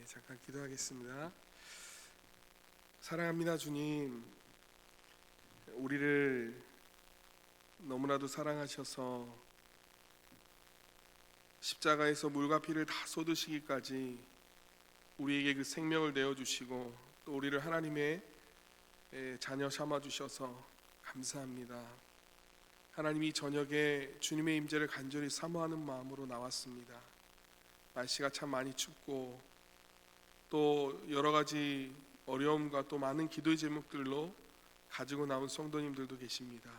잠깐 기도하겠습니다. 사랑합니다 주님, 우리를 너무나도 사랑하셔서 십자가에서 물과 피를 다 쏟으시기까지 우리에게 그 생명을 내어주시고 또 우리를 하나님의 자녀 삼아주셔서 감사합니다. 하나님이 저녁에 주님의 임재를 간절히 사모하는 마음으로 나왔습니다. 날씨가 참 많이 춥고 또 여러 가지 어려움과 또 많은 기도의 제목들로 가지고 나온 성도님들도 계십니다.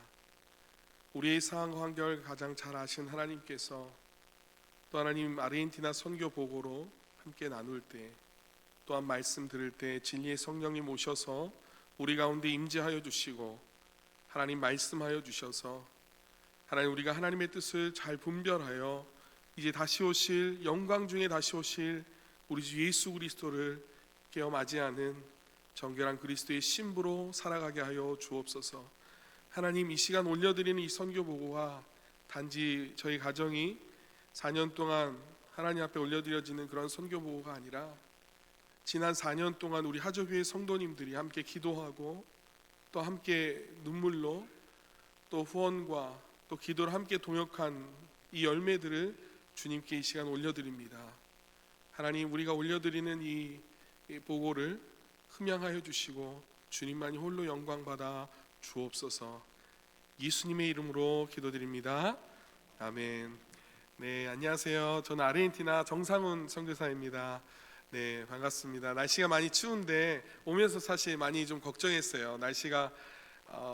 우리의 상황 환경을 가장 잘 아신 하나님께서 또 하나님 아르헨티나 선교 보고로 함께 나눌 때 또한 말씀 들을 때 진리의 성령님 오셔서 우리 가운데 임재하여 주시고 하나님 말씀하여 주셔서 하나님 우리가 하나님의 뜻을 잘 분별하여 이제 다시 오실 영광 중에 다시 오실 우리 주 예수 그리스도를 깨어 맞이하는 정결한 그리스도의 신부로 살아가게 하여 주옵소서. 하나님 이 시간 올려드리는 이 선교 보고와 단지 저희 가정이 4년 동안 하나님 앞에 올려드려지는 그런 선교 보고가 아니라 지난 4년 동안 우리 하저교회 성도님들이 함께 기도하고 또 함께 눈물로 또 후원과 또 기도를 함께 동역한 이 열매들을 주님께 이 시간 올려드립니다. 하나님 우리가 올려드리는 이 보고를 흠양하여 주시고 주님만이 홀로 영광받아 주옵소서. 예수님의 이름으로 기도드립니다. 아멘. 네, 안녕하세요. 저는 아르헨티나 정상훈 선교사입니다. 네, 반갑습니다. 날씨가 많이 추운데 오면서 사실 많이 좀 걱정했어요. 날씨가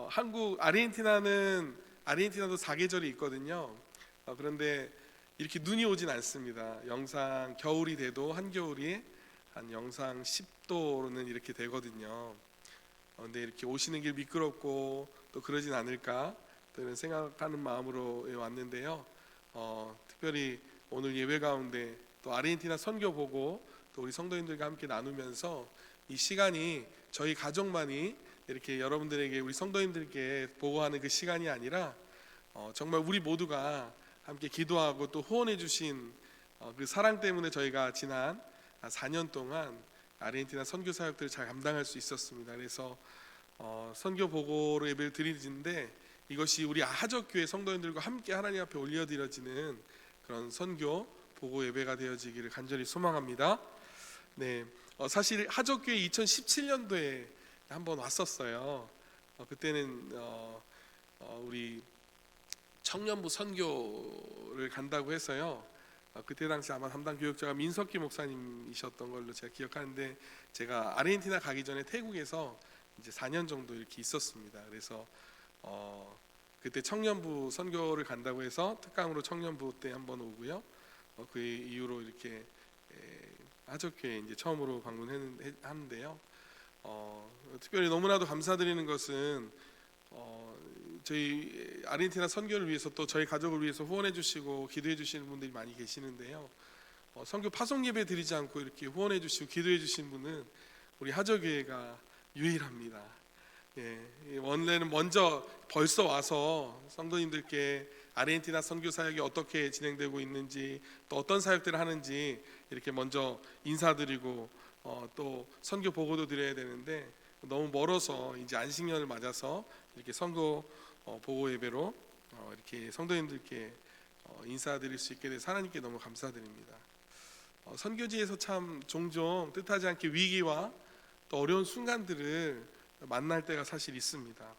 한국 아르헨티나도 사계절이 있거든요. 그런데 이렇게 눈이 오진 않습니다. 영상 겨울이 돼도 한겨울이 한 영상 10도로는 이렇게 되거든요. 근데 이렇게 오시는 길 미끄럽고 또 그러진 않을까 그런 생각하는 마음으로 왔는데요. 특별히 오늘 예배 가운데 또 아르헨티나 선교 보고 또 우리 성도님들과 함께 나누면서 이 시간이 저희 가족만이 이렇게 여러분들에게 우리 성도님들께 보고하는 그 시간이 아니라 정말 우리 모두가 함께 기도하고 또 후원해 주신 그 사랑 때문에 저희가 지난 4년 동안 아르헨티나 선교 사역들을 잘 감당할 수 있었습니다. 그래서 선교 보고로 예배를 드리는데 이것이 우리 하적교회 성도님들과 함께 하나님 앞에 올려드려지는 그런 선교 보고 예배가 되어지기를 간절히 소망합니다. 네, 사실 하적교회 2017년도에 한번 왔었어요. 그때는 우리 청년부 선교를 간다고 해서요. 그때 당시 아마 담당 교역자가 민석기 목사님이셨던 걸로 제가 기억하는데 제가 아르헨티나 가기 전에 태국에서 이제 4년 정도 이렇게 있었습니다. 그래서 그때 청년부 선교를 간다고 해서 특강으로 청년부 때 한번 오고요. 그 이후로 이렇게 하적교회 이제 처음으로 방문하는데요. 특별히 너무나도 감사드리는 것은 저희 아르헨티나 선교를 위해서 또 저희 가족을 위해서 후원해 주시고 기도해 주시는 분들이 많이 계시는데요. 선교 파송 예배 드리지 않고 이렇게 후원해 주시고 기도해 주신 분은 우리 하적교회가 유일합니다. 예, 원래는 먼저 벌써 와서 성도님들께 아르헨티나 선교 사역이 어떻게 진행되고 있는지 또 어떤 사역들을 하는지 이렇게 먼저 인사드리고 또 선교 보고도 드려야 되는데 너무 멀어서 이제 안식년을 맞아서 이렇게 선교 보고 예배로 이렇게 성도님들께 인사드릴 수 있게 돼서 하나님께 너무 감사드립니다. 선교지에서 참 종종 뜻하지 않게 위기와 또 어려운 순간들을 만날 때가 사실 있습니다.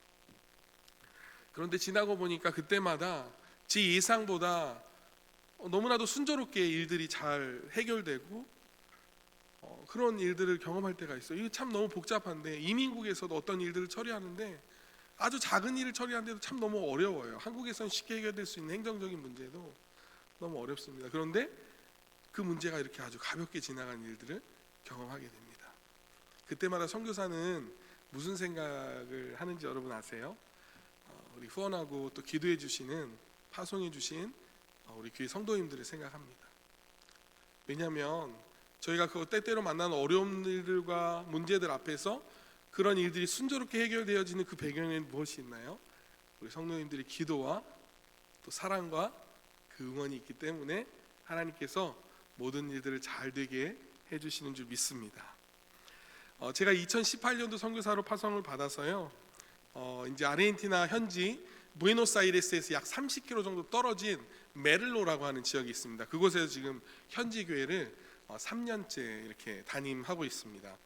그런데 지나고 보니까 그때마다 제 예상보다 너무나도 순조롭게 일들이 잘 해결되고 그런 일들을 경험할 때가 있어요. 이게 참 너무 복잡한데 이민국에서도 어떤 일들을 처리하는데 아주 작은 일을 처리하는데도 참 너무 어려워요. 한국에서는 쉽게 해결될 수 있는 행정적인 문제도 너무 어렵습니다. 그런데 그 문제가 이렇게 아주 가볍게 지나간 일들을 경험하게 됩니다. 그때마다 선교사는 무슨 생각을 하는지 여러분 아세요? 우리 후원하고 또 기도해 주시는 파송해 주신 우리 교회 성도님들을 생각합니다. 왜냐하면 저희가 그 때때로 만나는 어려움들과 문제들 앞에서 그런 일들이 순조롭게 해결되어지는 그 배경에는 무엇이 있나요? 우리 성도님들의 기도와 또 사랑과 그 응원이 있기 때문에 하나님께서 모든 일들을 잘 되게 해주시는 줄 믿습니다. 제가 2018년도 선교사로 파송을 받아서요. 이제 아르헨티나 현지 부에노스아이레스에서 약 30km 정도 떨어진 메를로라고 하는 지역이 있습니다. 그곳에서 지금 현지 교회를 3년째 이렇게 담임하고 있습니다.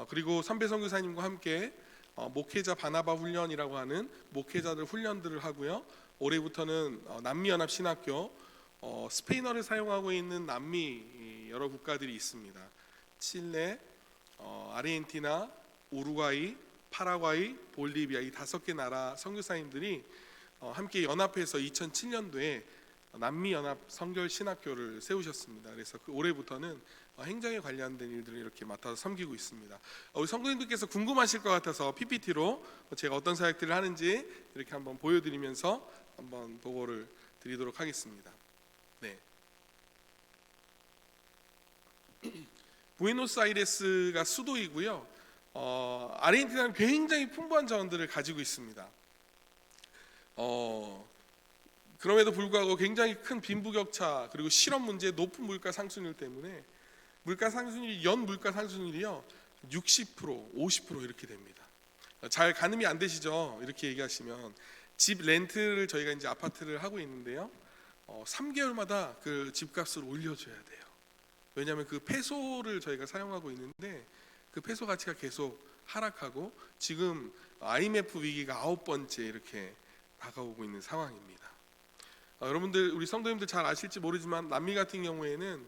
그리고 선배 선교사님과 함께 목회자 바나바 훈련이라고 하는 목회자들 훈련들을 하고요. 올해부터는 남미연합 신학교 스페인어를 사용하고 있는 남미 여러 국가들이 있습니다. 칠레, 아르헨티나, 우루과이, 파라과이, 볼리비아 이 5개 나라 선교사님들이 함께 연합해서 2007년도에 남미연합 성결신학교를 세우셨습니다. 그래서 그 올해부터는 행정에 관련된 일들을 이렇게 맡아서 섬기고 있습니다. 우리 성도님들께서 궁금하실 것 같아서 PPT로 제가 어떤 사역들을 하는지 이렇게 한번 보여드리면서 한번 보고를 드리도록 하겠습니다. 네. 부에노스아이레스가 수도이고요. 아르헨티나는 굉장히 풍부한 자원들을 가지고 있습니다. 그럼에도 불구하고 굉장히 큰 빈부격차 그리고 실업 문제, 높은 물가 상승률 때문에 연 물가 상승률이요 60%, 50% 이렇게 됩니다. 잘 가늠이 안 되시죠? 이렇게 얘기하시면 집 렌트를 저희가 이제 아파트를 하고 있는데요. 3개월마다 그 집값을 올려줘야 돼요. 왜냐하면 그 페소를 저희가 사용하고 있는데 그 페소 가치가 계속 하락하고 지금 IMF 위기가 9번째 이렇게 다가오고 있는 상황입니다. 여러분들 우리 성도님들 잘 아실지 모르지만 남미 같은 경우에는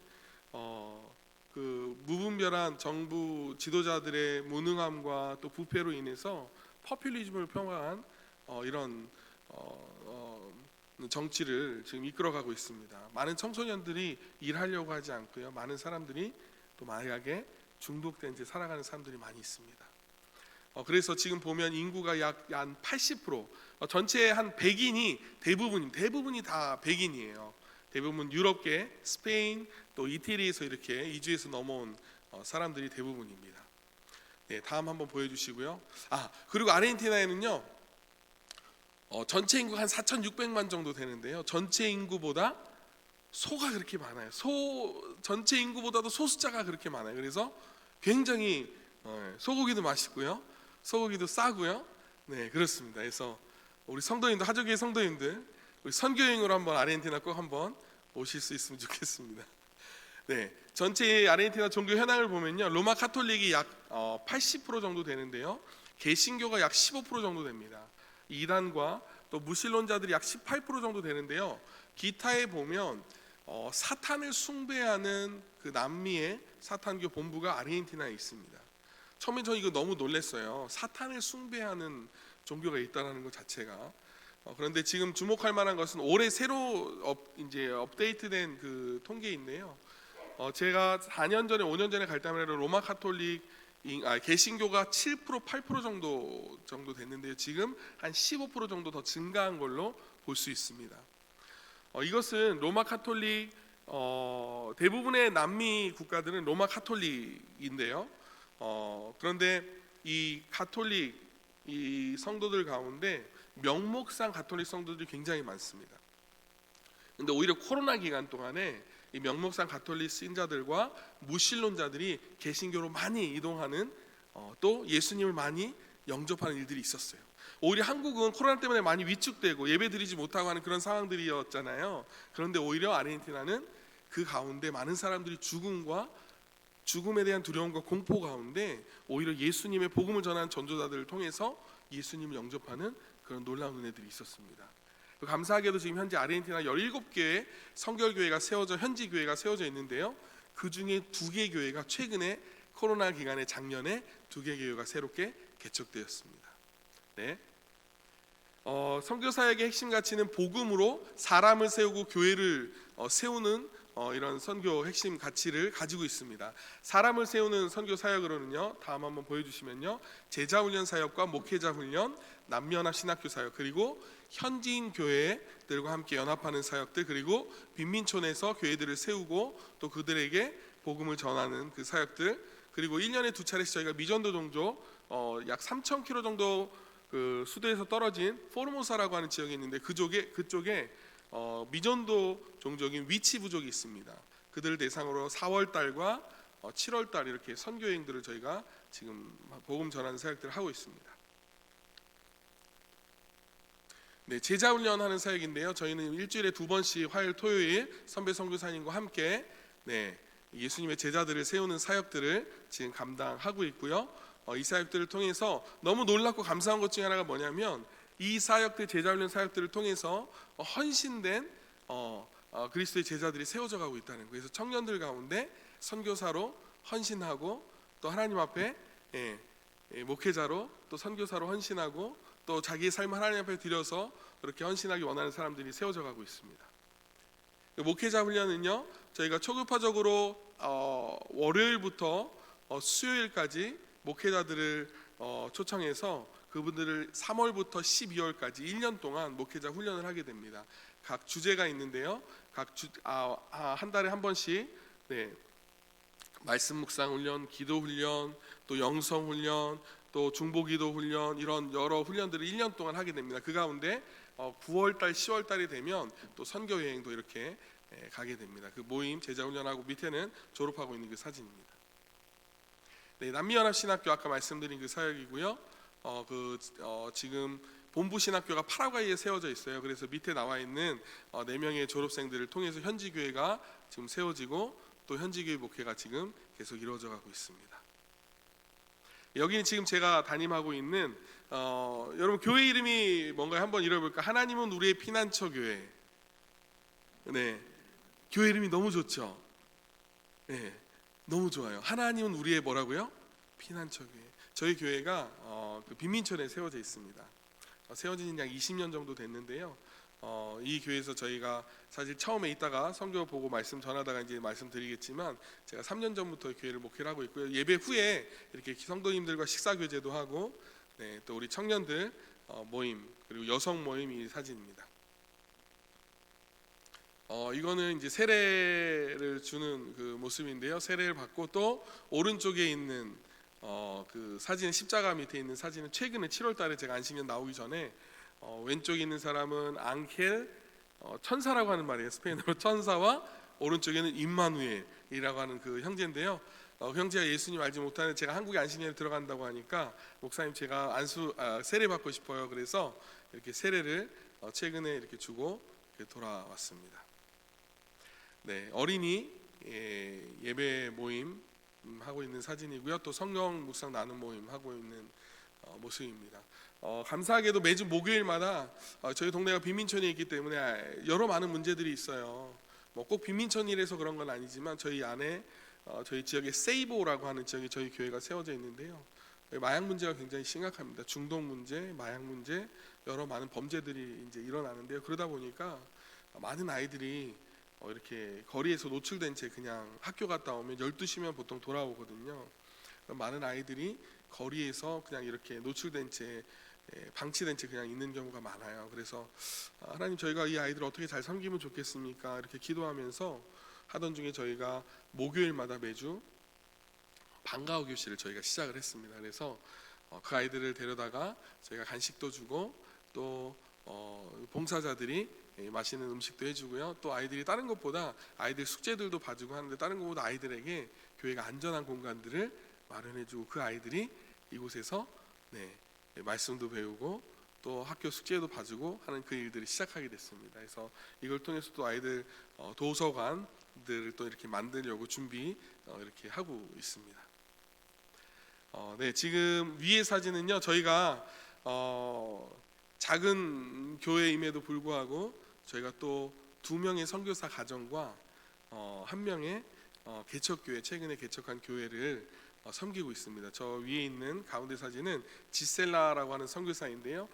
그 무분별한 정부 지도자들의 무능함과 또 부패로 인해서 포퓰리즘을 평화한 이런 정치를 지금 이끌어가고 있습니다. 많은 청소년들이 일하려고 하지 않고요. 많은 사람들이 또 마약에 중독된 채 살아가는 사람들이 많이 있습니다. 그래서 지금 보면 인구가 약 한 80% 전체 한 백인이 대부분이 다 백인이에요. 대부분 유럽계, 스페인, 또 이태리에서 이렇게 이주해서 넘어온 사람들이 대부분입니다. 네, 다음 한번 보여주시고요. 그리고 아르헨티나에는요 전체 인구가 한 4,600만 정도 되는데요. 전체 인구보다 소가 그렇게 많아요. 전체 인구보다도 소 숫자가 그렇게 많아요. 그래서 굉장히 소고기도 맛있고요, 소고기도 싸고요. 네, 그렇습니다. 그래서 우리 성도님들, 하조교회 성도님들, 우리 선교행으로 한번 아르헨티나 꼭 한번 오실 수 있으면 좋겠습니다. 네, 전체 아르헨티나 종교 현황을 보면요, 로마 카톨릭이 약 80% 정도 되는데요, 개신교가 약 15% 정도 됩니다. 이단과 또 무신론자들이 약 18% 정도 되는데요. 기타에 보면 사탄을 숭배하는 그 남미의 사탄교 본부가 아르헨티나에 있습니다. 처음에 저는 이거 너무 놀랐어요. 사탄을 숭배하는 종교가 있다는 것 자체가. 그런데 지금 주목할 만한 것은 올해 새로 이제 업데이트된 그 통계인데요. 제가 4년 전에 5년 전에 갈 때마다 로마 카톨릭 개신교가 7% 8% 정도 됐는데요. 지금 한 15% 정도 더 증가한 걸로 볼 수 있습니다. 이것은 로마 카톨릭 대부분의 남미 국가들은 로마 카톨릭인데요. 그런데 이 카톨릭 이 성도들 가운데 명목상 가톨릭 성도들이 굉장히 많습니다. 근데 오히려 코로나 기간 동안에 이 명목상 가톨릭 신자들과 무신론자들이 개신교로 많이 이동하는 또 예수님을 많이 영접하는 일들이 있었어요. 오히려 한국은 코로나 때문에 많이 위축되고 예배드리지 못하고 하는 그런 상황들이었잖아요. 그런데 오히려 아르헨티나는 그 가운데 많은 사람들이 죽음에 대한 두려움과 공포 가운데 오히려 예수님의 복음을 전하는 전도자들을 통해서 예수님을 영접하는 그런 놀라운 은혜들이 있었습니다. 감사하게도 지금 현재 아르헨티나 17개의 성결교회가 현지 교회가 세워져 있는데요. 그 중에 2개 교회가 최근에 코로나 기간에 작년에 2개 교회가 새롭게 개척되었습니다. 네. 선교사역의 핵심 가치는 복음으로 사람을 세우고 교회를 세우는 이런 선교 핵심 가치를 가지고 있습니다. 사람을 세우는 선교 사역으로는요, 다음 한번 보여주시면요, 제자훈련 사역과 목회자 훈련, 남미연합 신학교 사역, 그리고 현지인 교회들과 함께 연합하는 사역들, 그리고 빈민촌에서 교회들을 세우고 또 그들에게 복음을 전하는 그 사역들, 그리고 1년에 2차례씩 저희가 미전도 종족 약 3,000km 정도 그 수도에서 떨어진 포르모사라고 하는 지역이 있는데 그쪽에 미전도 종족인 위치 부족이 있습니다. 그들을 대상으로 4월 달과 7월 달 이렇게 선교 여행들을 저희가 지금 복음 전하는 사역들을 하고 있습니다. 네, 제자 훈련하는 사역인데요. 저희는 일주일에 2번씩 화요일, 토요일 선배 선교사님과 함께 예수님의 제자들을 세우는 사역들을 지금 감당하고 있고요. 이 사역들을 통해서 너무 놀랍고 감사한 것 중에 하나가 뭐냐면 이 사역들, 제자 훈련 사역들을 통해서 헌신된 그리스도의 제자들이 세워져 가고 있다는 거예요. 그래서 청년들 가운데 선교사로 헌신하고 또 하나님 앞에 목회자로 또 선교사로 헌신하고 또 자기의 삶을 하나님 앞에 드려서 그렇게 헌신하기 원하는 사람들이 세워져 가고 있습니다. 목회자 훈련은요, 저희가 초급화적으로 월요일부터 수요일까지 목회자들을 초청해서 그분들을 3월부터 12월까지 1년 동안 목회자 훈련을 하게 됩니다. 각 주제가 있는데요, 한 달에 한 번씩 말씀 묵상 훈련, 기도 훈련, 또 영성 훈련, 또 중보기도 훈련, 이런 여러 훈련들을 1년 동안 하게 됩니다. 그 가운데 9월달, 10월달이 되면 또 선교 여행도 이렇게 가게 됩니다. 그 모임 제자 훈련하고 밑에는 졸업하고 있는 그 사진입니다. 남미연합신학교 아까 말씀드린 그 사역이고요. 지금 본부 신학교가 파라과이에 세워져 있어요. 그래서 밑에 나와 있는 4명의 졸업생들을 통해서 현지 교회가 지금 세워지고 또 현지 교회 목회가 지금 계속 이루어져 가고 있습니다. 여기는 지금 제가 담임하고 있는 여러분 교회 이름이 뭔가요? 한번 읽어볼까? 하나님은 우리의 피난처 교회. 교회 이름이 너무 좋죠. 너무 좋아요. 하나님은 우리의 뭐라고요? 피난처 교회. 저희 교회가 빈민촌에 세워져 있습니다. 세워진 지 약 20년 정도 됐는데요. 이 교회에서 저희가 사실 처음에 있다가 선교 보고 말씀 전하다가 이제 말씀드리겠지만 제가 3년 전부터 교회를 목회를 하고 있고요. 예배 후에 이렇게 성도님들과 식사 교제도 하고 또 우리 청년들 모임 그리고 여성 모임이 사진입니다. 이거는 이제 세례를 주는 그 모습인데요. 세례를 받고 또 오른쪽에 있는 그 사진은 십자가 밑에 있는 사진은 최근에 7월달에 제가 안식년 나오기 전에 왼쪽에 있는 사람은 앙켈 천사라고 하는 말이에요. 스페인어로 천사와 오른쪽에는 임마누엘이라고 하는 그 형제인데요. 형제가 예수님 알지 못하는 제가 한국에 안식년에 들어간다고 하니까 목사님 제가 세례 받고 싶어요. 그래서 이렇게 세례를 최근에 이렇게 주고 이렇게 돌아왔습니다. 어린이 예배 모임 하고 있는 사진이고요. 또 성령 묵상 나눔 모임 하고 있는 모습입니다. 감사하게도 매주 목요일마다 저희 동네가 빈민촌에 있기 때문에 여러 많은 문제들이 있어요. 꼭 빈민촌이라서 그런 건 아니지만 저희 안에 저희 지역에 세이보라고 하는 지역에 저희 교회가 세워져 있는데요. 마약 문제가 굉장히 심각합니다. 중독 문제, 마약 문제, 여러 많은 범죄들이 이제 일어나는데요. 그러다 보니까 많은 아이들이 이렇게 거리에서 노출된 채 그냥 학교 갔다 오면 12시면 보통 돌아오거든요. 많은 아이들이 거리에서 그냥 이렇게 노출된 채 방치된 채 그냥 있는 경우가 많아요. 그래서 하나님 저희가 이 아이들을 어떻게 잘 섬기면 좋겠습니까? 이렇게 기도하면서 하던 중에 저희가 목요일마다 매주 방과후 교실을 저희가 시작을 했습니다. 그래서 그 아이들을 데려다가 저희가 간식도 주고 또 봉사자들이 맛있는 음식도 해주고요. 또 아이들이 다른 것보다 아이들 숙제들도 봐주고 하는데 다른 것보다 아이들에게 교회가 안전한 공간들을 마련해주고 그 아이들이 이곳에서 말씀도 배우고 또 학교 숙제도 봐주고 하는 그 일들을 시작하게 됐습니다. 그래서 이걸 통해서 또 아이들 도서관들을 또 이렇게 만들려고 준비 이렇게 하고 있습니다. 지금 위의 사진은요 저희가 작은 교회임에도 불구하고 저희가 또 2명의 선교사 가정과 1명의 개척교회 최근에 개척한 교회를 섬기고 있습니다. 저 위에 있는 가운데 사진은 지셀라라고 하는 선교사인데요.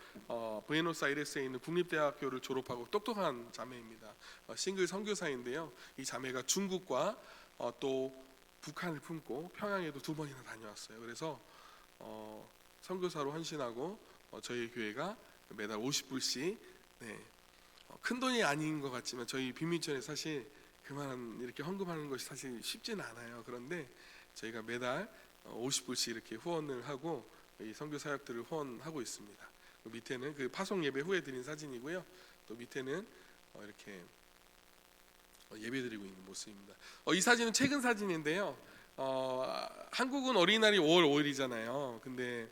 부에노스아이레스에 있는 국립대학교를 졸업하고 똑똑한 자매입니다. 싱글 선교사인데요. 이 자매가 중국과 또 북한을 품고 평양에도 2번이나 다녀왔어요. 그래서 선교사로 헌신하고 저희 교회가 매달 50불씩 큰 돈이 아닌 것 같지만 저희 빈민촌에 사실 그만한 이렇게 헌금하는 것이 사실 쉽지는 않아요. 그런데 저희가 매달 50불씩 이렇게 후원을 하고 이 선교 사역들을 후원하고 있습니다. 그 밑에는 그 파송 예배 후에 드린 사진이고요. 또 밑에는 이렇게 예배드리고 있는 모습입니다. 이 사진은 최근 사진인데요. 한국은 어린이날이 5월 5일이잖아요. 근데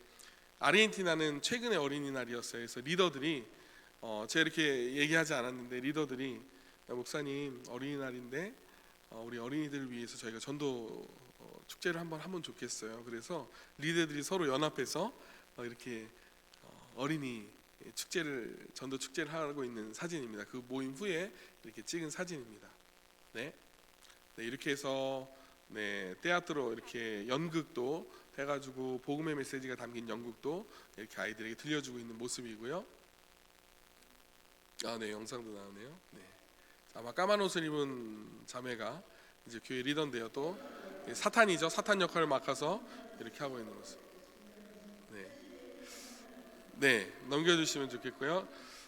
아르헨티나는 최근에 어린이날이었어요. 그래서 리더들이 제가 이렇게 얘기하지 않았는데 리더들이 목사님 어린이날인데 우리 어린이들을 위해서 저희가 전도 축제를 한번 하면 좋겠어요. 그래서 리더들이 서로 연합해서 이렇게 어린이 축제를 전도 축제를 하고 있는 사진입니다. 그 모임 후에 이렇게 찍은 사진입니다. 네, 이렇게 해서 테아트로 이렇게 연극도 해가지고 복음의 메시지가 담긴 연극도 이렇게 아이들에게 들려주고 있는 모습이고요. 네, 영상도 나오네요. 네, 아마 까만 옷을 입은 자매가 이제 교회 리더인데요. 또 사탄이죠. 사탄 역할을 맡아서 이렇게 하고 있는 모습. 네, 넘겨주시면 좋겠고요.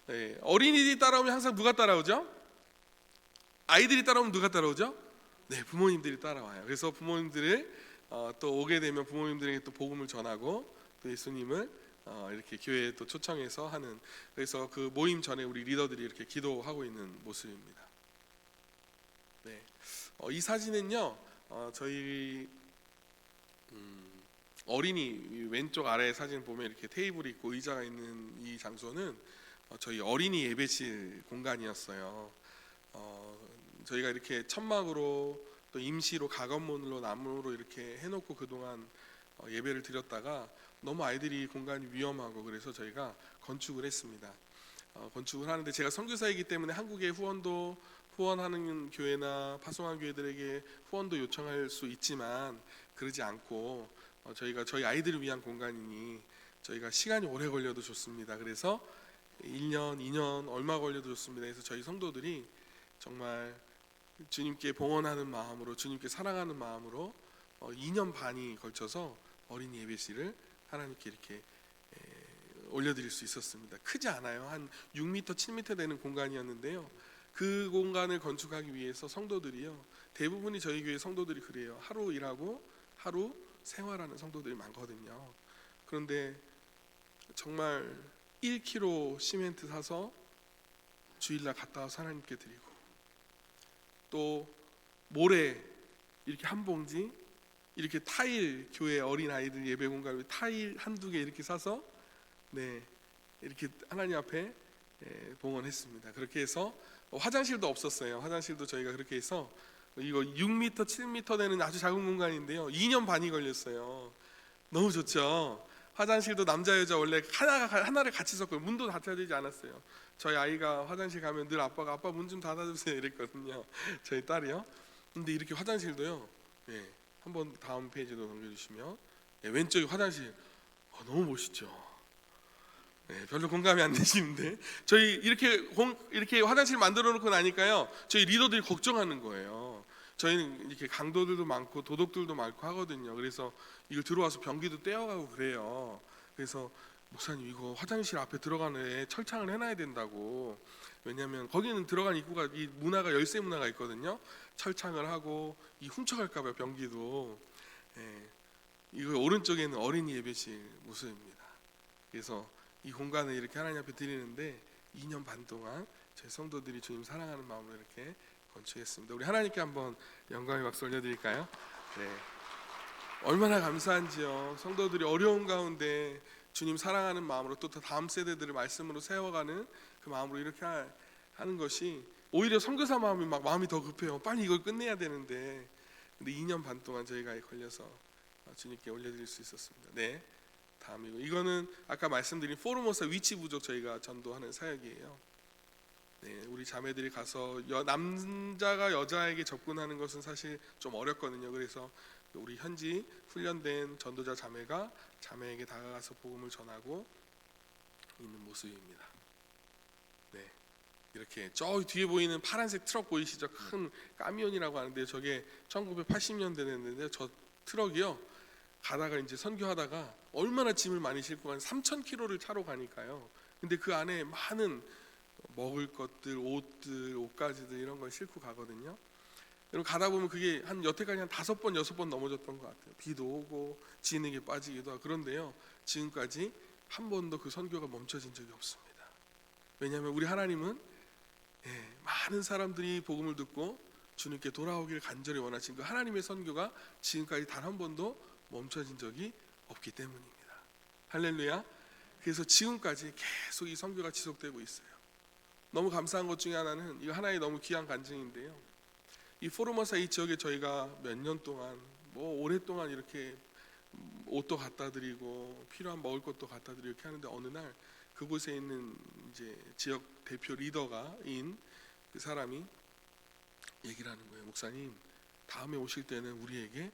네, 어린이들이 따라오면 항상 누가 따라오죠? 아이들이 따라오면 누가 따라오죠? 네, 부모님들이 따라와요. 그래서 부모님들을 또 오게 되면 부모님들에게 또 복음을 전하고 또 예수님을 이렇게 교회에 또 초청해서 하는, 그래서 그 모임 전에 우리 리더들이 이렇게 기도하고 있는 모습입니다. 네, 이 사진은요, 저희 어린이 왼쪽 아래 사진 보면 이렇게 테이블이 있고 의자가 있는 이 장소는 저희 어린이 예배실 공간이었어요. 저희가 이렇게 천막으로 또 임시로 가건문으로 나무로 이렇게 해놓고 그동안 예배를 드렸다가 너무 아이들이 공간이 위험하고 그래서 저희가 건축을 했습니다. 건축을 하는데 제가 선교사이기 때문에 한국의 후원하는 교회나 파송한 교회들에게 후원도 요청할 수 있지만 그러지 않고 저희가 저희 아이들을 위한 공간이니 저희가 시간이 오래 걸려도 좋습니다. 그래서 1년, 2년 얼마 걸려도 좋습니다. 그래서 저희 성도들이 정말 주님께 봉헌하는 마음으로, 주님께 사랑하는 마음으로 2년 반이 걸쳐서 어린이 예배실을 하나님께 이렇게 올려드릴 수 있었습니다. 크지 않아요. 한 6m, 7m 되는 공간이었는데요. 그 공간을 건축하기 위해서 성도들이요, 대부분이 저희 교회 성도들이 그래요. 하루 일하고 하루 생활하는 성도들이 많거든요. 그런데 정말 1kg 시멘트 사서 주일날 갔다 와서 하나님께 드리고, 또 모래 이렇게 한 봉지, 이렇게 타일, 교회 어린 아이들 예배 공간에 타일 한두 개 이렇게 사서 이렇게 하나님 앞에 봉헌했습니다. 그렇게 해서 화장실도 없었어요. 화장실도 저희가 그렇게 해서 이거 6m, 7m 되는 아주 작은 공간인데요, 2년 반이 걸렸어요. 너무 좋죠. 화장실도 남자 여자 원래 하나를 같이 썼고 문도 닫혀야 되지 않았어요. 저희 아이가 화장실 가면 늘 아빠가 아빠 문 좀 닫아주세요 이랬거든요. 저희 딸이요. 근데 이렇게 화장실도요. 한번 다음 페이지도 넘겨주시면 왼쪽에 화장실 너무 멋있죠. 별로 공감이 안 되시는데 저희 이렇게 화장실 만들어 놓고 나니까요, 저희 리더들이 걱정하는 거예요. 저희는 이렇게 강도들도 많고 도둑들도 많고 하거든요. 그래서 이걸 들어와서 변기도 떼어가고 그래요. 그래서 목사님 이거 화장실 앞에 들어가는 철창을 해놔야 된다고. 왜냐하면 거기는 들어간 입구가 이 문화가 열쇠 문화가 있거든요. 철창을 하고 이 훔쳐갈까봐 변기도. 이거 오른쪽에는 어린이 예배실 모습입니다. 그래서 이 공간을 이렇게 하나님 앞에 드리는데 2년 반 동안 저희 성도들이 주님 사랑하는 마음으로 이렇게 건축했습니다. 우리 하나님께 한번 영광의 박수 올려드릴까요? 얼마나 감사한지요. 성도들이 어려운 가운데 주님 사랑하는 마음으로 또 다음 세대들을 말씀으로 세워가는 그 마음으로 이렇게 하는 것이 오히려 선교사 마음이 더 급해요. 빨리 이걸 끝내야 되는데. 근데 2년 반 동안 저희가 걸려서 주님께 올려드릴 수 있었습니다. 다음 이거는 아까 말씀드린 포르모사 위치 부족 저희가 전도하는 사역이에요. 우리 자매들이 가서 남자가 여자에게 접근하는 것은 사실 좀 어렵거든요. 그래서 우리 현지 훈련된 전도자 자매가 자매에게 다가가서 복음을 전하고 있는 모습입니다. 이렇게 저 뒤에 보이는 파란색 트럭 보이시죠? 큰 까미온이라고 하는데 저게 1980년대 됐는데 저 트럭이요, 가다가 이제 선교하다가 얼마나 짐을 많이 싣고 한 3,000km를 차로 가니까요. 근데 그 안에 많은 먹을 것들, 옷들, 옷가지들 이런 걸 싣고 가거든요. 여러분 가다 보면 그게 여태까지 한 5번, 6번 넘어졌던 것 같아요. 비도 오고 진흙에 빠지기도 하고. 그런데요, 지금까지 한 번도 그 선교가 멈춰진 적이 없습니다. 왜냐하면 우리 하나님은 많은 사람들이 복음을 듣고 주님께 돌아오기를 간절히 원하신 그 하나님의 선교가 지금까지 단 한 번도 멈춰진 적이 없기 때문입니다. 할렐루야. 그래서 지금까지 계속 이 선교가 지속되고 있어요. 너무 감사한 것 중에 하나는 이거 하나의 너무 귀한 간증인데요. 이 포르모사 이 지역에 저희가 몇 년 동안 오랫동안 이렇게 옷도 갖다 드리고 필요한 먹을 것도 갖다 드리고 이렇게 하는데 어느 날 그곳에 있는 이제 지역 대표 리더가인 그 사람이 얘기를 하는 거예요. 목사님, 다음에 오실 때는 우리에게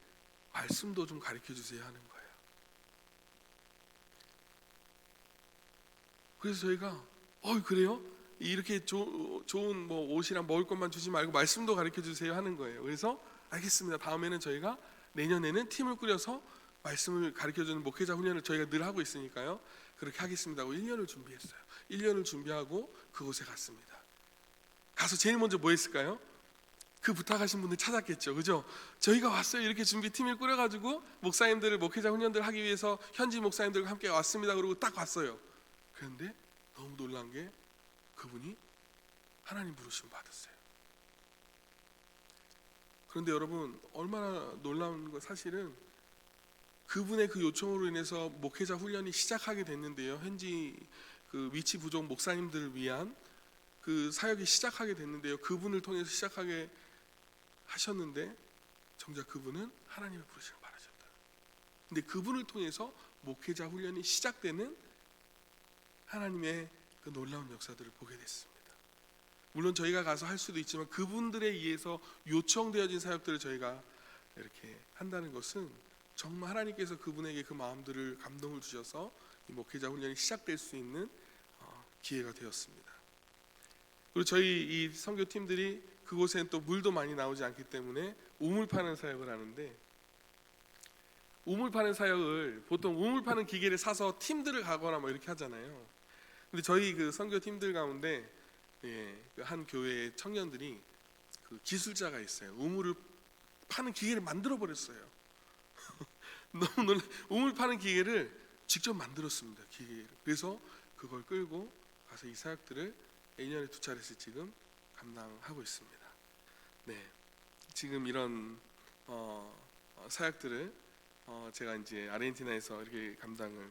말씀도 좀 가르쳐 주세요 하는 거예요. 그래서 저희가 그래요? 이렇게 좋은 뭐 옷이랑 먹을 것만 주지 말고 말씀도 가르쳐 주세요 하는 거예요. 그래서 알겠습니다. 다음에는 저희가 내년에는 팀을 꾸려서 말씀을 가르쳐 주는 목회자 훈련을 저희가 늘 하고 있으니까요. 그렇게 하겠습니다 하고 1년을 준비했어요. 1년을 준비하고 그곳에 갔습니다. 가서 제일 먼저 뭐 했을까요? 그 부탁하신 분들 찾았겠죠. 그죠? 저희가 왔어요. 이렇게 준비팀을 꾸려가지고 목사님들을 목회자 훈련들 하기 위해서 현지 목사님들과 함께 왔습니다. 그러고 딱 왔어요. 그런데 너무 놀란 게 그분이 하나님 부르심 받았어요. 그런데 여러분 얼마나 놀라운 건 사실은 그분의 그 요청으로 인해서 목회자 훈련이 시작하게 됐는데요. 현지 그 위치 부족 목사님들을 위한 그 사역이 시작하게 됐는데요. 그분을 통해서 시작하게 하셨는데 정작 그분은 하나님의 부르심을 받으셨다. 근데 그분을 통해서 목회자 훈련이 시작되는 하나님의 그 놀라운 역사들을 보게 됐습니다. 물론 저희가 가서 할 수도 있지만 그분들에 의해서 요청되어진 사역들을 저희가 이렇게 한다는 것은 정말 하나님께서 그분에게 그 마음들을 감동을 주셔서 이 목회자 훈련이 시작될 수 있는 기회가 되었습니다. 그리고 저희 이 선교팀들이 그곳에는 또 물도 많이 나오지 않기 때문에 우물 파는 사역을 하는데, 우물 파는 사역을 보통 우물 파는 기계를 사서 팀들을 가거나 뭐 이렇게 하잖아요. 근데 저희 그 선교팀들 가운데 한 교회의 청년들이 그 기술자가 있어요. 우물을 파는 기계를 만들어 버렸어요. 너무 놀라. 우물 파는 기계를 직접 만들었습니다. 기계를. 그래서 그걸 끌고 가서 이 사역들을 1년에 2차례씩 지금 감당하고 있습니다. 네, 지금 이런 사역들을 제가 이제 아르헨티나에서 이렇게 감당을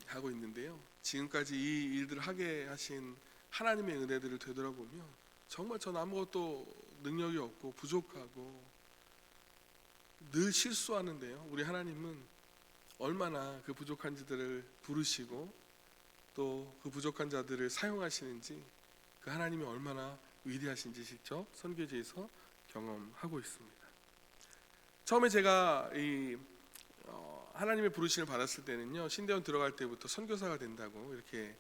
하고 있는데요. 지금까지 이 일들을 하게 하신 하나님의 은혜들을 되돌아보면 정말 저는 아무것도 능력이 없고 부족하고 늘 실수하는데요. 우리 하나님은 얼마나 그 부족한 자들을 부르시고 또 그 부족한 자들을 사용하시는지, 그 하나님이 얼마나 위대하신지 직접 선교지에서 경험하고 있습니다. 처음에 제가 이 하나님의 부르심을 받았을 때는요, 신대원 들어갈 때부터 선교사가 된다고 이렇게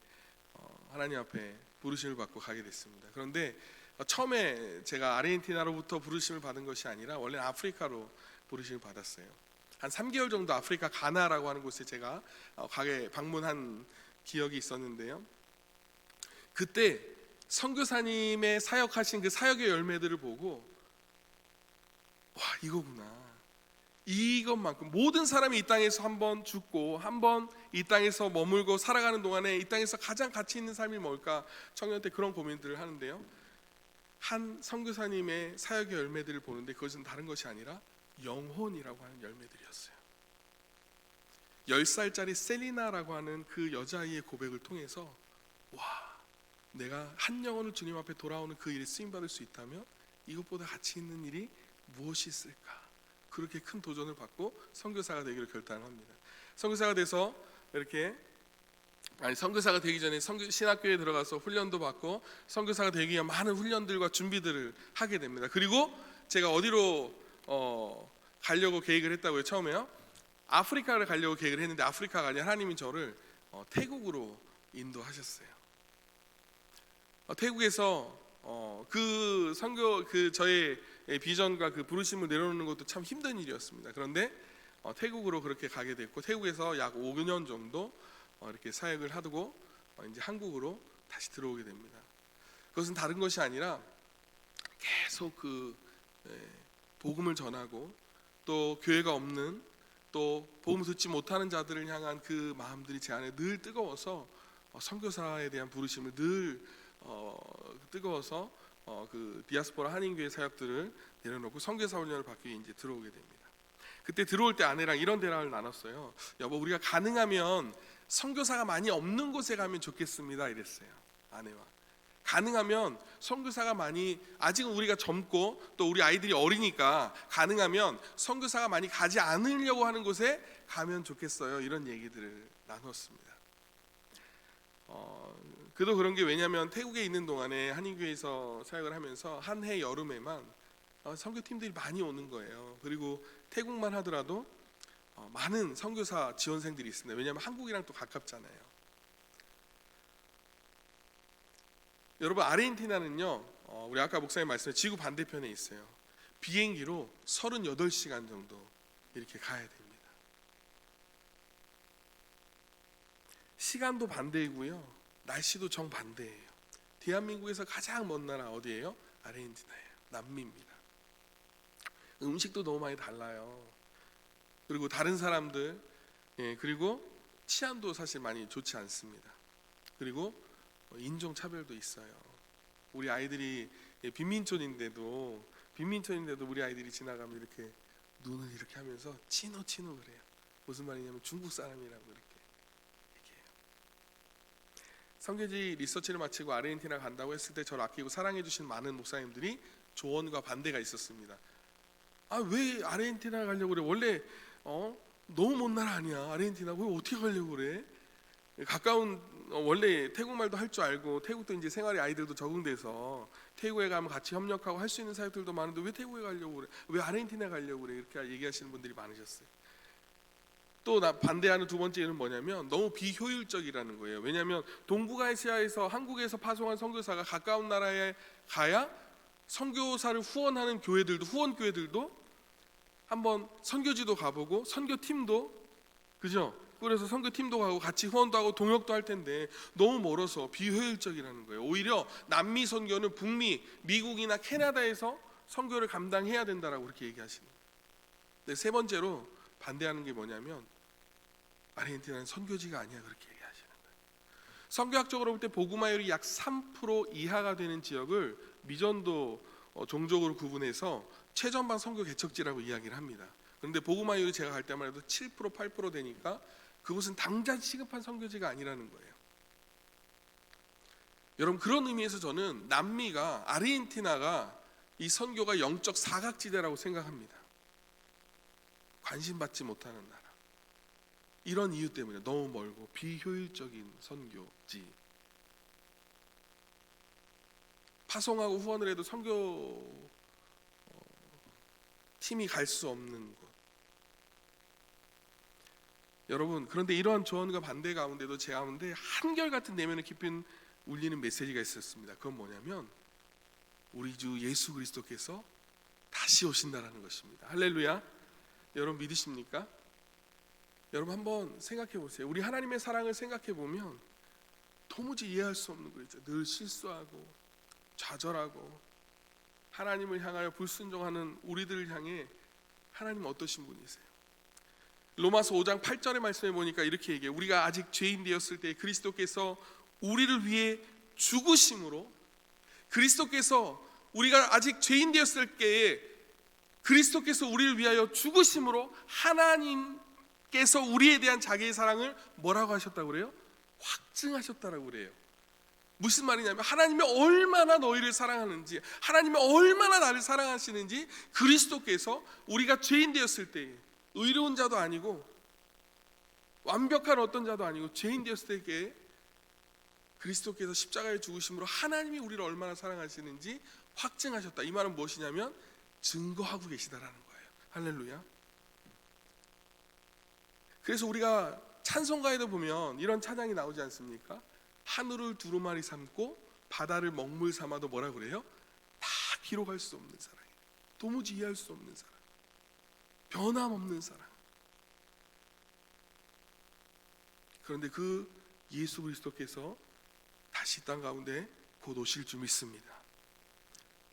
하나님 앞에 부르심을 받고 가게 됐습니다. 그런데 처음에 제가 아르헨티나로부터 부르심을 받은 것이 아니라 원래 아프리카로 부르심을 받았어요. 한 3개월 정도 아프리카 가나라고 하는 곳에 제가 방문한 기억이 있었는데요. 그때 선교사님의 사역하신 그 사역의 열매들을 보고 와, 이거구나. 이것만큼 모든 사람이 이 땅에서 한번 죽고 한번 이 땅에서 머물고 살아가는 동안에 이 땅에서 가장 가치 있는 삶이 뭘까? 청년 때 그런 고민들을 하는데요. 한 선교사님의 사역의 열매들을 보는데 그것은 다른 것이 아니라 영혼이라고 하는 열매들이었어요. 10살짜리 셀리나라고 하는 그 여자아이의 고백을 통해서 와, 내가 한 영혼을 주님 앞에 돌아오는 그 일에 쓰임받을 수 있다면 이것보다 가치 있는 일이 무엇이 있을까? 그렇게 큰 도전을 받고 선교사가 되기를 결단합니다. 선교사가 돼서 선교사가 되기 전에 신학교에 들어가서 훈련도 받고 선교사가 되기 위한 많은 훈련들과 준비들을 하게 됩니다. 그리고 제가 어디로 가려고 계획을 했다고요? 처음에요. 아프리카를 가려고 계획을 했는데 아프리카가 아니라 하나님이 저를 태국으로 인도하셨어요. 태국에서 그 선교 저의 비전과 그 부르심을 내려놓는 것도 참 힘든 일이었습니다. 그런데 태국으로 그렇게 가게 됐고 태국에서 약 5년 정도 이렇게 사역을 하고 이제 한국으로 다시 들어오게 됩니다. 그것은 다른 것이 아니라 계속 그 복음을 전하고 또 교회가 없는 또 복음 듣지 못하는 자들을 향한 그 마음들이 제 안에 늘 뜨거워서 선교사에 대한 부르심을 늘 뜨거워서 그 디아스포라 한인교회 사역들을 내려놓고 선교사 훈련을 받기 위해 이제 들어오게 됩니다. 그때 들어올 때 아내랑 이런 대화를 나눴어요. 여보, 우리가 가능하면 선교사가 많이 없는 곳에 가면 좋겠습니다, 이랬어요. 아내와. 가능하면 선교사가 많이, 아직은 우리가 젊고 또 우리 아이들이 어리니까 가능하면 선교사가 많이 가지 않으려고 하는 곳에 가면 좋겠어요, 이런 얘기들을 나눴습니다. 그도 그런 게, 왜냐하면 태국에 있는 동안에 한인교회에서 사역을 하면서 한 해 여름에만 선교팀들이 많이 오는 거예요. 그리고 태국만 하더라도 많은 선교사 지원생들이 있습니다. 왜냐하면 한국이랑 또 가깝잖아요. 여러분, 아르헨티나는요, 우리 아까 목사님 말씀에 지구 반대편에 있어요. 비행기로 38시간 정도 이렇게 가야 됩니다. 시간도 반대이고요, 날씨도 정반대예요. 대한민국에서 가장 먼 나라 어디예요? 아르헨티나예요. 남미입니다. 음식도 너무 많이 달라요. 그리고 다른 사람들, 그리고 치안도 사실 많이 좋지 않습니다. 그리고 인종 차별도 있어요. 우리 아이들이 빈민촌인데도 우리 아이들이 지나가면 이렇게 눈을 이렇게 하면서 치노 그래요. 무슨 말이냐면 중국 사람이라고 이렇게 얘기해요. 선교지 리서치를 마치고 아르헨티나 간다고 했을 때 저를 아끼고 사랑해 주신 많은 목사님들이 조언과 반대가 있었습니다. 왜 아르헨티나 가려고 그래? 원래 너무 먼 나라 아니야, 아르헨티나. 왜 어떻게 가려고 그래? 가까운, 원래 태국말도 할 줄 알고 태국도 이제 생활에 아이들도 적응돼서 태국에 가면 같이 협력하고 할 수 있는 사역들도 많은데 왜 태국에 가려고 그래? 왜 아르헨티나 가려고 그래? 이렇게 얘기하시는 분들이 많으셨어요. 또 반대하는 두 번째 이유는 뭐냐면 너무 비효율적이라는 거예요. 왜냐하면 동북아시아에서 한국에서 파송한 선교사가 가까운 나라에 가야 선교사를 후원하는 교회들도, 후원 교회들도 한번 선교지도 가보고 선교팀도, 그죠? 그래서 선교팀도 가고 같이 후원도 하고 동역도 할 텐데 너무 멀어서 비효율적이라는 거예요. 오히려 남미 선교는 북미, 미국이나 캐나다에서 선교를 감당해야 된다라고 그렇게 얘기하시는 거예요. 근데 세 번째로 반대하는 게 뭐냐면 아르헨티나는 선교지가 아니야, 그렇게 얘기하시는 거예요. 선교학적으로 볼 때 복음화율이 약 3% 이하가 되는 지역을 미전도 종족으로 구분해서 최전방 선교 개척지라고 이야기를 합니다. 그런데 복음화율이 제가 갈 때만 해도 7%, 8% 되니까 그곳은 당장 시급한 선교지가 아니라는 거예요. 여러분, 그런 의미에서 저는 남미가, 아르헨티나가 이 선교가 영적 사각지대라고 생각합니다. 관심받지 못하는 나라. 이런 이유 때문에 너무 멀고 비효율적인 선교지. 파송하고 후원을 해도 선교 팀이 갈 수 없는 곳. 여러분, 그런데 이러한 조언과 반대 가운데도 제 가운데 한결같은 내면의 깊은 울리는 메시지가 있었습니다. 그건 뭐냐면 우리 주 예수 그리스도께서 다시 오신다라는 것입니다. 할렐루야. 여러분 믿으십니까? 여러분 한번 생각해 보세요. 우리 하나님의 사랑을 생각해 보면 도무지 이해할 수 없는 거죠. 늘 실수하고 좌절하고 하나님을 향하여 불순종하는 우리들을 향해 하나님은 어떠신 분이세요? 로마서 5장 8절의 말씀에 보니까 이렇게 얘기해요. 우리가 아직 죄인 되었을 때 그리스도께서 우리를 위해 죽으심으로, 그리스도께서 우리가 아직 죄인 되었을 때에 그리스도께서 우리를 위하여 죽으심으로 하나님께서 우리에 대한 자기의 사랑을 뭐라고 하셨다고 그래요? 확증하셨다라고 그래요. 무슨 말이냐면 하나님이 얼마나 너희를 사랑하는지, 하나님이 얼마나 나를 사랑하시는지 그리스도께서 우리가 죄인 되었을 때, 의로운 자도 아니고 완벽한 어떤 자도 아니고 죄인 되었을 때에 그리스도께서 십자가에 죽으심으로 하나님이 우리를 얼마나 사랑하시는지 확증하셨다. 이 말은 무엇이냐면 증거하고 계시다라는 거예요. 할렐루야. 그래서 우리가 찬송가에도 보면 이런 찬양이 나오지 않습니까? 하늘을 두루마리 삼고 바다를 먹물 삼아도 뭐라 그래요? 다 기록할 수 없는 사랑, 도무지 이해할 수 없는 사랑, 변함없는 사랑. 그런데 그 예수 그리스도께서 다시 땅 가운데 곧 오실 줄 믿습니다.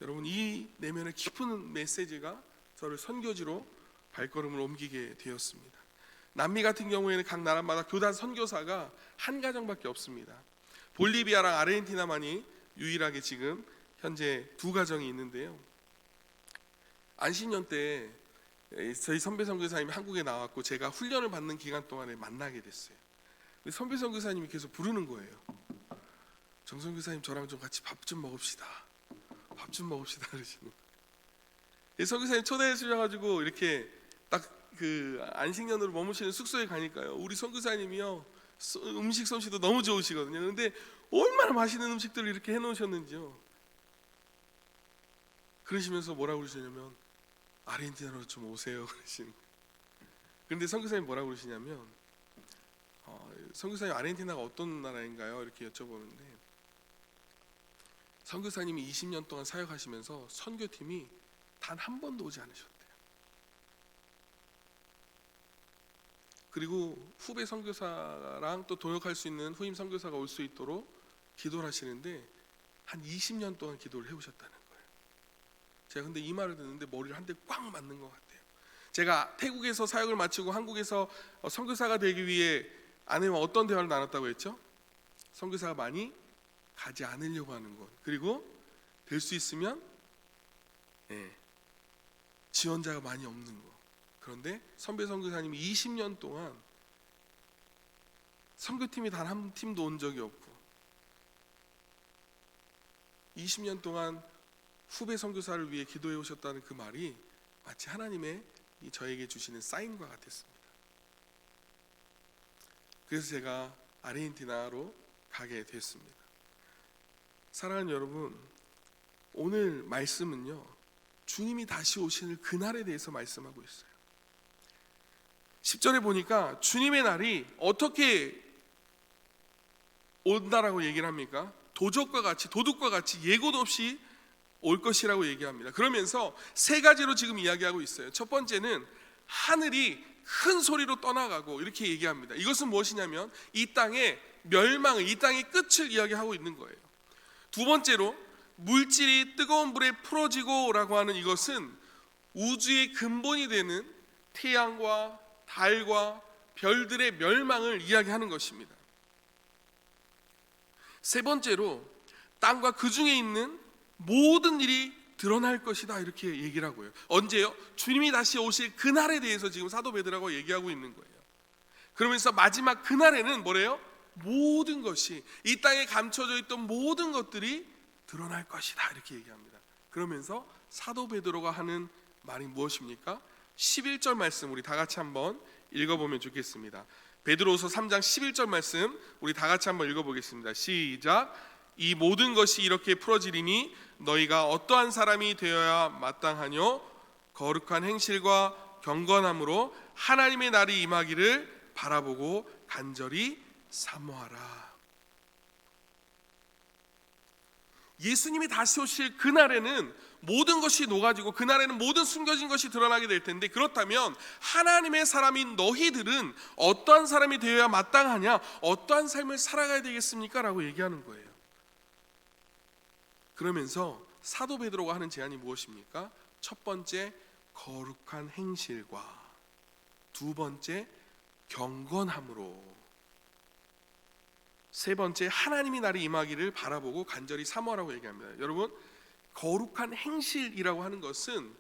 여러분, 이 내면의 깊은 메시지가 저를 선교지로 발걸음을 옮기게 되었습니다. 남미 같은 경우에는 각 나라마다 교단 선교사가 한 가정밖에 없습니다. 볼리비아랑 아르헨티나만이 유일하게 지금 현재 두 가정이 있는데요. 안식년 때 저희 선배 선교사님이 한국에 나왔고 제가 훈련을 받는 기간 동안에 만나게 됐어요. 선배 선교사님이 계속 부르는 거예요. 정 선교사님 저랑 좀 같이 밥 좀 먹읍시다. 밥 좀 먹읍시다 그러시는 거예요. 선교사님 초대해 주셔가지고 이렇게 딱 그 안식년으로 머무시는 숙소에 가니까요. 우리 선교사님이요 음식 솜씨도 너무 좋으시거든요. 그런데 얼마나 맛있는 음식들을 이렇게 해놓으셨는지요. 그러시면서 뭐라고 그러시냐면 아르헨티나로 좀 오세요 그러시는 거예요. 그런데 선교사님 뭐라고 그러시냐면 선교사님 아르헨티나가 어떤 나라인가요? 이렇게 여쭤보는데 선교사님이 20년 동안 사역하시면서 선교팀이 단 한 번도 오지 않으셨대요. 그리고 후배 선교사랑 또 동역할 수 있는 후임 선교사가 올 수 있도록 기도를 하시는데 한 20년 동안 기도를 해오셨다는 거예요. 제가 근데 이 말을 듣는데 머리를 한 대 꽉 맞는 것 같아요. 제가 태국에서 사역을 마치고 한국에서 선교사가 되기 위해 아내와 어떤 대화를 나눴다고 했죠? 선교사가 많이 가지 않으려고 하는 것, 그리고 될 수 있으면 지원자가 많이 없는 것. 그런데 선배 선교사님이 20년 동안 선교팀이 단 한 팀도 온 적이 없고 20년 동안 후배 선교사를 위해 기도해 오셨다는 그 말이 마치 하나님의 저에게 주시는 사인과 같았습니다. 그래서 제가 아르헨티나로 가게 됐습니다. 사랑하는 여러분, 오늘 말씀은요 주님이 다시 오시는 그날에 대해서 말씀하고 있어요. 10절에 보니까 주님의 날이 어떻게 온다라고 얘기를 합니까? 도적과 같이 예고도 없이 올 것이라고 얘기합니다. 그러면서 세 가지로 지금 이야기하고 있어요. 첫 번째는 하늘이 큰 소리로 떠나가고 이렇게 얘기합니다. 이것은 무엇이냐면 이 땅의 멸망을, 이 땅의 끝을 이야기하고 있는 거예요. 두 번째로 물질이 뜨거운 불에 풀어지고 라고 하는 이것은 우주의 근본이 되는 태양과 달과 별들의 멸망을 이야기하는 것입니다. 세 번째로 땅과 그 중에 있는 모든 일이 드러날 것이다 이렇게 얘기를 하고요. 언제요? 주님이 다시 오실 그날에 대해서 지금 사도 베드로가 얘기하고 있는 거예요. 그러면서 마지막 그날에는 뭐래요? 모든 것이, 이 땅에 감춰져 있던 모든 것들이 드러날 것이다 이렇게 얘기합니다. 그러면서 사도 베드로가 하는 말이 무엇입니까? 11절 말씀 우리 다 같이 한번 읽어보면 좋겠습니다. 베드로후서 3장 11절 말씀 우리 다 같이 한번 읽어보겠습니다. 시작. 이 모든 것이 이렇게 풀어지리니 너희가 어떠한 사람이 되어야 마땅하뇨? 거룩한 행실과 경건함으로 하나님의 날이 임하기를 바라보고 간절히 사모하라. 예수님이 다시 오실 그날에는 모든 것이 녹아지고 그날에는 모든 숨겨진 것이 드러나게 될 텐데, 그렇다면 하나님의 사람인 너희들은 어떠한 사람이 되어야 마땅하냐? 어떠한 삶을 살아가야 되겠습니까? 라고 얘기하는 거예요. 그러면서 사도 베드로가 하는 제안이 무엇입니까? 첫 번째 거룩한 행실과 두 번째 경건함으로, 세 번째 하나님이 날이 임하기를 바라보고 간절히 사모하라고 얘기합니다. 여러분, 거룩한 행실이라고 하는 것은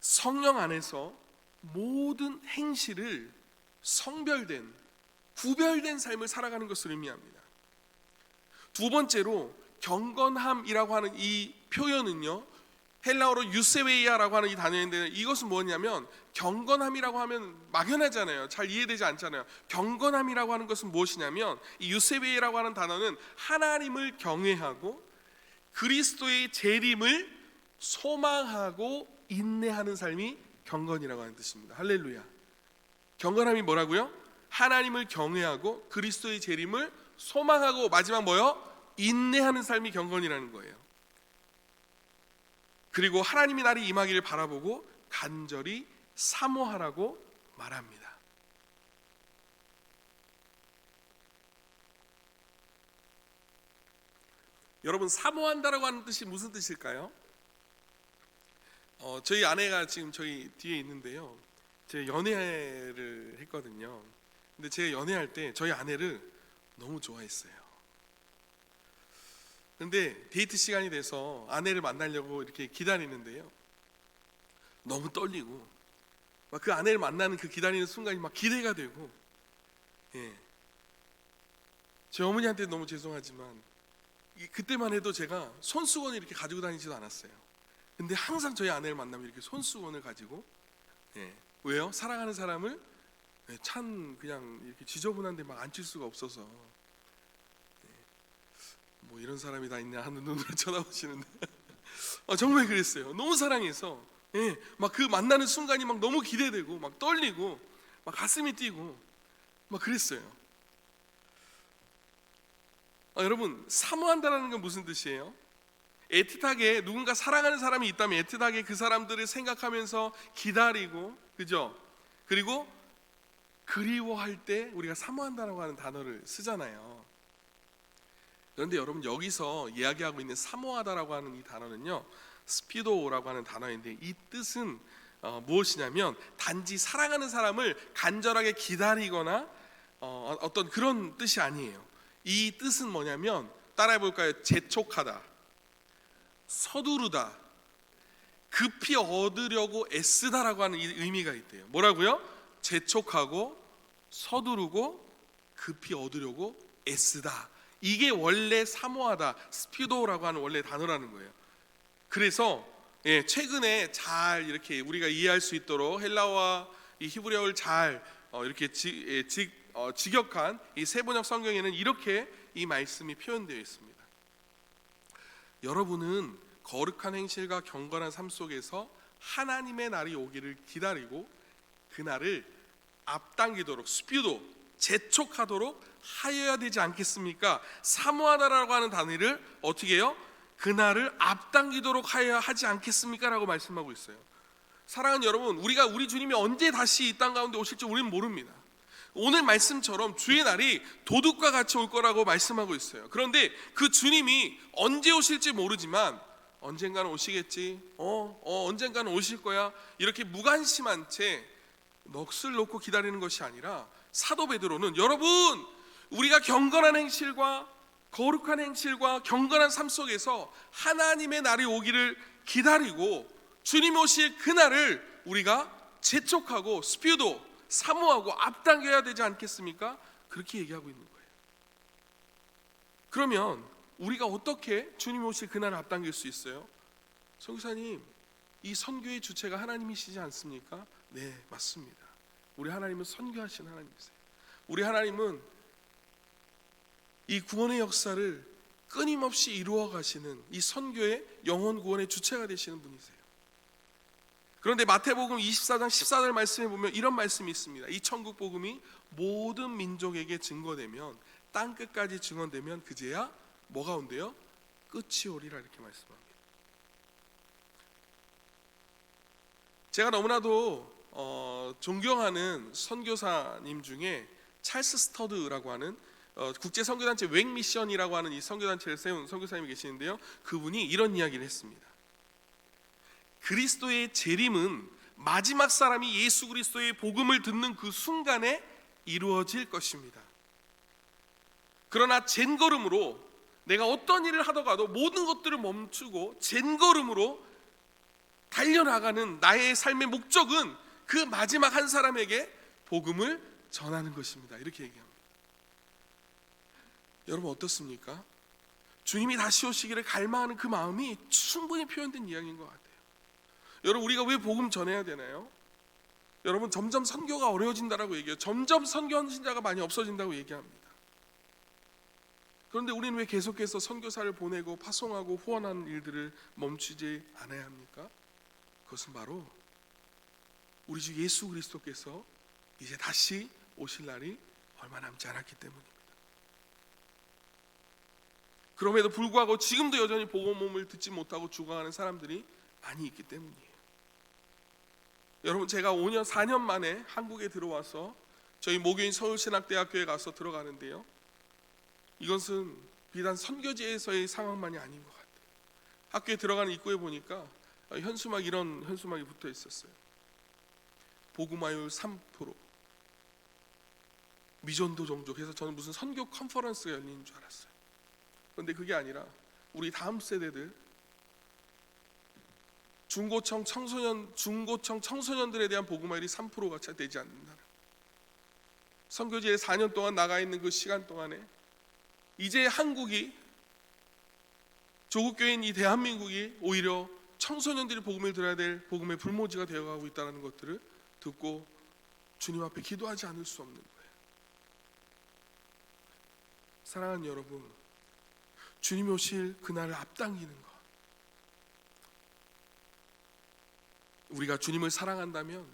성령 안에서 모든 행실을 성별된, 구별된 삶을 살아가는 것을 의미합니다. 두 번째로 경건함이라고 하는 이 표현은요, 헬라어로 유세베이아라고 하는 이 단어인데, 이것은 뭐냐면 경건함이라고 하면 막연하잖아요. 잘 이해되지 않잖아요. 경건함이라고 하는 것은 무엇이냐면, 이 유세베이라고 하는 단어는 하나님을 경외하고 그리스도의 재림을 소망하고 인내하는 삶이 경건이라고 하는 뜻입니다. 할렐루야. 경건함이 뭐라고요? 하나님을 경외하고 그리스도의 재림을 소망하고 마지막 뭐요? 인내하는 삶이 경건이라는 거예요. 그리고 하나님의 날이 임하기를 바라보고 간절히 사모하라고 말합니다. 여러분, 사모한다라고 하는 뜻이 무슨 뜻일까요? 저희 아내가 지금 저희 뒤에 있는데요, 제가 연애를 했거든요. 근데 제가 연애할 때 저희 아내를 너무 좋아했어요. 근데 데이트 시간이 돼서 아내를 만나려고 이렇게 기다리는데요, 너무 떨리고 막 그 아내를 만나는 그 기다리는 순간이 막 기대가 되고, 제 어머니한테 너무 죄송하지만 그때만 해도 제가 손수건을 이렇게 가지고 다니지도 않았어요. 근데 항상 저희 아내를 만나면 이렇게 손수건을 가지고, 왜요? 사랑하는 사람을 찬 그냥 이렇게 지저분한데 막 앉힐 수가 없어서, 뭐 이런 사람이 다 있냐 하는 눈으로 쳐다보시는데 정말 그랬어요. 너무 사랑해서 막 그 만나는 순간이 막 너무 기대되고 막 떨리고 막 가슴이 뛰고 막 그랬어요. 여러분, 사모한다라는 건 무슨 뜻이에요? 애틋하게 누군가 사랑하는 사람이 있다면 애틋하게 그 사람들을 생각하면서 기다리고, 그죠? 그리고 그리워할 때 우리가 사모한다라고 하는 단어를 쓰잖아요. 그런데 여러분, 여기서 이야기하고 있는 사모하다라고 하는 이 단어는요, 스피도라고 하는 단어인데, 이 뜻은 무엇이냐면 단지 사랑하는 사람을 간절하게 기다리거나 어떤 그런 뜻이 아니에요. 이 뜻은 뭐냐면, 따라해 볼까요? 재촉하다, 서두르다, 급히 얻으려고 애쓰다라고 하는 이 의미가 있대요. 뭐라고요? 재촉하고 서두르고 급히 얻으려고 애쓰다. 이게 원래 사모하다, 스피도라고 하는 원래 단어라는 거예요. 그래서 최근에 잘 이렇게 우리가 이해할 수 있도록 헬라어와 이 히브리어를 잘 이렇게 직역한 이 세번역 성경에는 이렇게 이 말씀이 표현되어 있습니다. 여러분은 거룩한 행실과 경건한 삶 속에서 하나님의 날이 오기를 기다리고 그 날을 앞당기도록, 스피도, 재촉하도록 하여야 되지 않겠습니까? 사모하다라고 하는 단어를 어떻게 해요? 그날을 앞당기도록 하여야 하지 않겠습니까? 라고 말씀하고 있어요. 사랑하는 여러분, 우리 주님이 언제 다시 이 땅 가운데 오실지 우리는 모릅니다. 오늘 말씀처럼 주의 날이 도둑과 같이 올 거라고 말씀하고 있어요. 그런데 그 주님이 언제 오실지 모르지만 언젠가는 오시겠지, 언젠가는 오실 거야, 이렇게 무관심한 채 넋을 놓고 기다리는 것이 아니라, 사도 베드로는 여러분, 우리가 경건한 행실과 거룩한 행실과 경건한 삶 속에서 하나님의 날이 오기를 기다리고 주님 오실 그날을 우리가 재촉하고 스피도, 사모하고 앞당겨야 되지 않겠습니까? 그렇게 얘기하고 있는 거예요. 그러면 우리가 어떻게 주님 오실 그날을 앞당길 수 있어요? 선교사님, 이 선교의 주체가 하나님이시지 않습니까? 네, 맞습니다. 우리 하나님은 선교하신 하나님이세요. 우리 하나님은 이 구원의 역사를 끊임없이 이루어 가시는 이 선교의 영혼 구원의 주체가 되시는 분이세요. 그런데 마태복음 24장 14절 말씀에 보면 이런 말씀이 있습니다. 이 천국 복음이 모든 민족에게 증거되면, 땅 끝까지 증언되면 그제야 뭐가 온대요? 끝이 오리라, 이렇게 말씀합니다. 제가 너무나도 존경하는 선교사님 중에 찰스 스터드라고 하는 국제 선교단체 웽 미션이라고 하는 이 선교단체를 세운 선교사님이 계시는데요, 그분이 이런 이야기를 했습니다. 그리스도의 재림은 마지막 사람이 예수 그리스도의 복음을 듣는 그 순간에 이루어질 것입니다. 그러나 젠걸음으로, 내가 어떤 일을 하더라도 모든 것들을 멈추고 젠걸음으로 달려나가는 나의 삶의 목적은 그 마지막 한 사람에게 복음을 전하는 것입니다. 이렇게 얘기합니다. 여러분, 어떻습니까? 주님이 다시 오시기를 갈망하는 그 마음이 충분히 표현된 이야기인 것 같아요. 여러분, 우리가 왜 복음 전해야 되나요? 여러분, 점점 선교가 어려워진다라고 얘기해요. 점점 선교하는 신자가 많이 없어진다고 얘기합니다. 그런데 우리는 왜 계속해서 선교사를 보내고 파송하고 후원하는 일들을 멈추지 않아야 합니까? 그것은 바로 우리 주 예수 그리스도께서 이제 다시 오실 날이 얼마 남지 않았기 때문입니다. 그럼에도 불구하고 지금도 여전히 복음을 듣지 못하고 죽어가는 사람들이 많이 있기 때문이에요. 여러분, 제가 4년 만에 한국에 들어와서 저희 모교인 서울신학대학교에 가서 들어가는데요, 이것은 비단 선교지에서의 상황만이 아닌 것 같아요. 학교에 들어가는 입구에 보니까 현수막, 이런 현수막이 붙어 있었어요. 복음화율 3%, 미전도 종족 해서 저는 무슨 선교 컨퍼런스가 열리는 줄 알았어요. 그런데 그게 아니라 우리 다음 세대들, 중고청 청소년들에 대한 복음화율이 3%가 채 되지 않는다. 선교지에 4년 동안 나가 있는 그 시간 동안에 이제 한국이, 조국 교회인 이 대한민국이 오히려 청소년들이 복음을 들어야 될 복음의 불모지가 되어가고 있다는 것들을 듣고 주님 앞에 기도하지 않을 수 없는 거예요. 사랑하는 여러분, 주님이 오실 그날을 앞당기는 것, 우리가 주님을 사랑한다면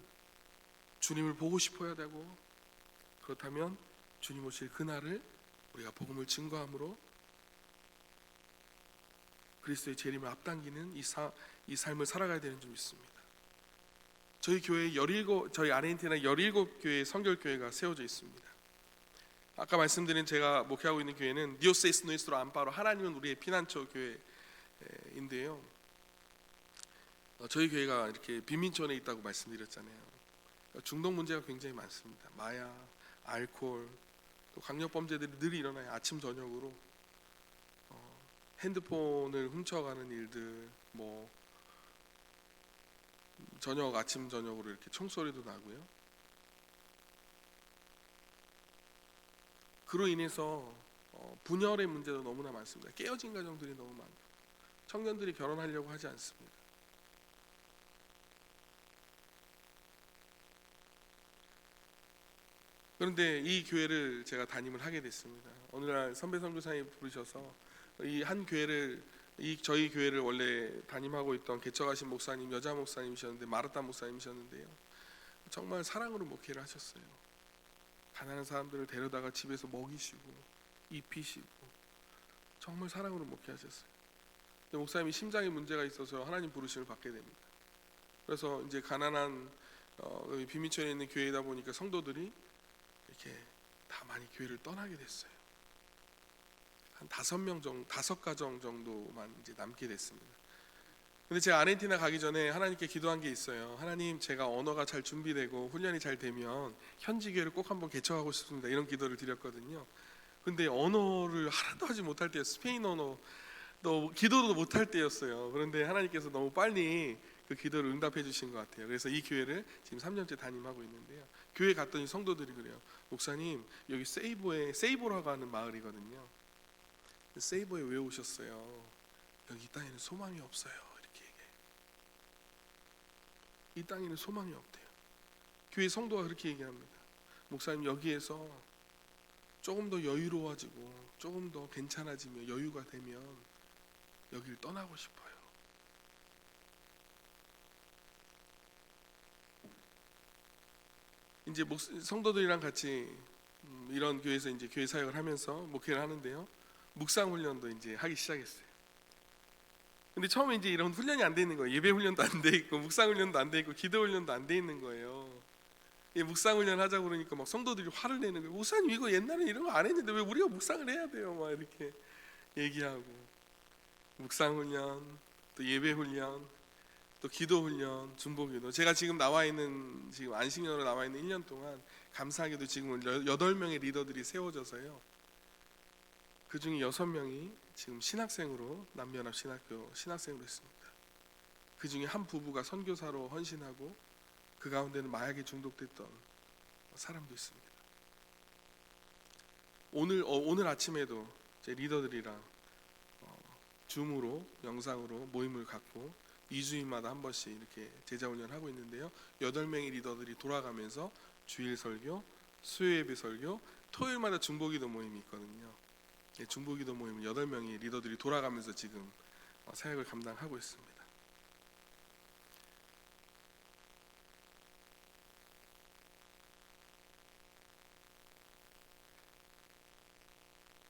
주님을 보고 싶어야 되고, 그렇다면 주님 오실 그날을 우리가 복음을 증거함으로 그리스도의 재림을 앞당기는 이 삶을 살아가야 되는 줄 믿습니다. 저희 교회 저희 아르헨티나 17교회의 선결교회가 세워져 있습니다. 아까 말씀드린 제가 목회하고 있는 교회는 Dios es nuestro amparo, 하나님은 우리의 피난처 교회인데요. 저희 교회가 이렇게 빈민촌에 있다고 말씀드렸잖아요. 중독 문제가 굉장히 많습니다. 마약, 알코올, 또 강력범죄들이 늘 일어나요. 아침 저녁으로 핸드폰을 훔쳐가는 일들, 아침 저녁으로 이렇게 총소리도 나고요. 그로 인해서 분열의 문제도 너무나 많습니다. 깨어진 가정들이 너무 많고, 청년들이 결혼하려고 하지 않습니다. 그런데 이 교회를 제가 담임을 하게 됐습니다. 어느 날 선배 선교사님 부르셔서 이 한 교회를, 저희 교회를 원래 담임하고 있던 개척하신 목사님, 여자 목사님이셨는데, 마르타 목사님이셨는데요, 정말 사랑으로 목회를 하셨어요. 가난한 사람들을 데려다가 집에서 먹이시고 입히시고 정말 사랑으로 목회하셨어요. 근데 목사님이 심장에 문제가 있어서 하나님 부르심을 받게 됩니다. 그래서 이제 가난한 빈민촌에 있는 교회이다 보니까 성도들이 이렇게 다 많이 교회를 떠나게 됐어요. 한 5가정 정도만 이제 남게 됐습니다. 근데 제가 아르헨티나 가기 전에 하나님께 기도한 게 있어요. 하나님, 제가 언어가 잘 준비되고 훈련이 잘 되면 현지 교회를 꼭 한번 개척하고 싶습니다. 이런 기도를 드렸거든요. 근데 언어를 하나도 하지 못할 때였어요. 스페인 언어 기도도 못할 때였어요. 그런데 하나님께서 너무 빨리 그 기도를 응답해 주신 것 같아요. 그래서 이 교회를 지금 3년째 담임하고 있는데요. 교회 갔더니 성도들이 그래요. 목사님, 여기 세이보라고 하는 마을이거든요. 세이보에 왜 오셨어요? 여기 이 땅에는 소망이 없어요. 이렇게 얘기해요. 이 땅에는 소망이 없대요. 교회 성도가 그렇게 얘기합니다. 목사님, 여기에서 조금 더 여유로워지고 조금 더 괜찮아지며 여유가 되면 여기를 떠나고 싶어요. 이제 성도들이랑 같이 이런 교회에서 이제 교회 사역을 하면서 목회를 하는데요. 묵상 훈련도 이제 하기 시작했어요. 근데 처음에 이제 이런 훈련이 안 돼 있는 거예요. 예배 훈련도 안 돼 있고, 묵상 훈련도 안 돼 있고, 기도 훈련도 안 돼 있는 거예요. 묵상 훈련 하자고 그러니까 막 성도들이 화를 내는 거예요. 목사님, 이거 옛날에 이런 거 안 했는데 왜 우리가 묵상을 해야 돼요? 막 이렇게 얘기하고, 묵상 훈련, 또 예배 훈련, 또 기도 훈련, 중보기도. 제가 지금 안식년으로 나와 있는 1년 동안 감사하게도 지금은 8명의 리더들이 세워져서요. 그 중에 6명이 지금 신학생으로, 남미연합 신학교 신학생으로 있습니다. 그 중에 한 부부가 선교사로 헌신하고, 그 가운데는 마약에 중독됐던 사람도 있습니다. 오늘 아침에도 제 리더들이랑 줌으로, 영상으로 모임을 갖고 2주일마다 한 번씩 이렇게 제자훈련하고 있는데요. 8명의 리더들이 돌아가면서 주일 설교, 수요예배 설교, 토요일마다 중보기도 모임이 있거든요. 중보기도 모임은 8명의 리더들이 돌아가면서 지금 사역을 감당하고 있습니다.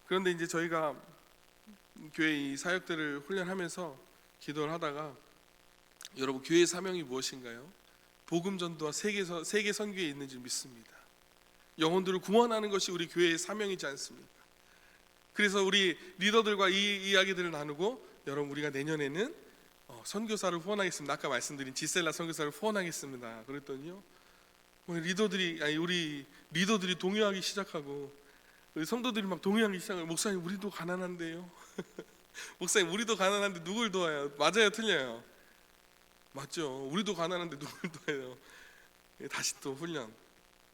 그런데 이제 저희가 교회 이 사역들을 훈련하면서 기도를 하다가, 여러분, 교회의 사명이 무엇인가요? 복음 전도와 세계 선교에 있는 줄 믿습니다. 영혼들을 구원하는 것이 우리 교회의 사명이지 않습니까? 그래서 우리 리더들과 이 이야기들을 나누고, 여러분, 우리가 내년에는 선교사를 후원하겠습니다. 아까 말씀드린 지셀라 선교사를 후원하겠습니다. 그랬더니요, 우리 리더들이 동요하기 시작하고, 우리 성도들이 막 동요하기 시작하고, 목사님, 우리도 가난한데요. 목사님, 우리도 가난한데 누굴 도와요? 맞아요, 틀려요? 맞죠. 우리도 가난한데 누굴 도와요? 다시 또 훈련,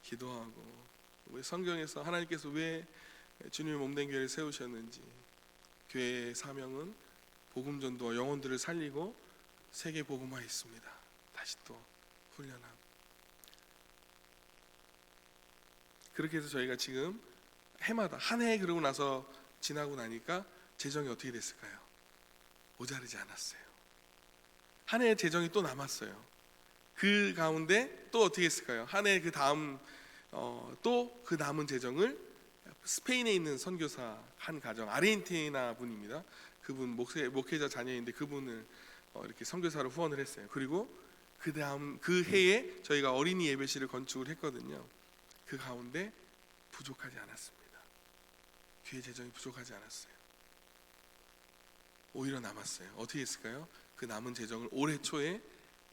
기도하고. 우리 성경에서 하나님께서 왜 주님의 몸된 교회를 세우셨는지, 교회의 사명은 복음 전도와 영혼들을 살리고 세계 복음화에 있습니다. 다시 또 훈련하고. 그렇게 해서 저희가 지금 해마다 한 해 그러고 나서 지나고 나니까 재정이 어떻게 됐을까요? 모자르지 않았어요. 한 해의 재정이 또 남았어요. 그 가운데 또 어떻게 했을까요? 한 해 그 다음 또 그 남은 재정을 스페인에 있는 선교사 한 가정, 아르헨티나 분입니다. 그분 목회자 자녀인데 그분을 이렇게 선교사로 후원을 했어요. 그리고 그 다음 그 해에 저희가 어린이 예배실을 건축을 했거든요. 그 가운데 부족하지 않았습니다. 교회 재정이 부족하지 않았어요. 오히려 남았어요. 어떻게 했을까요? 그 남은 재정을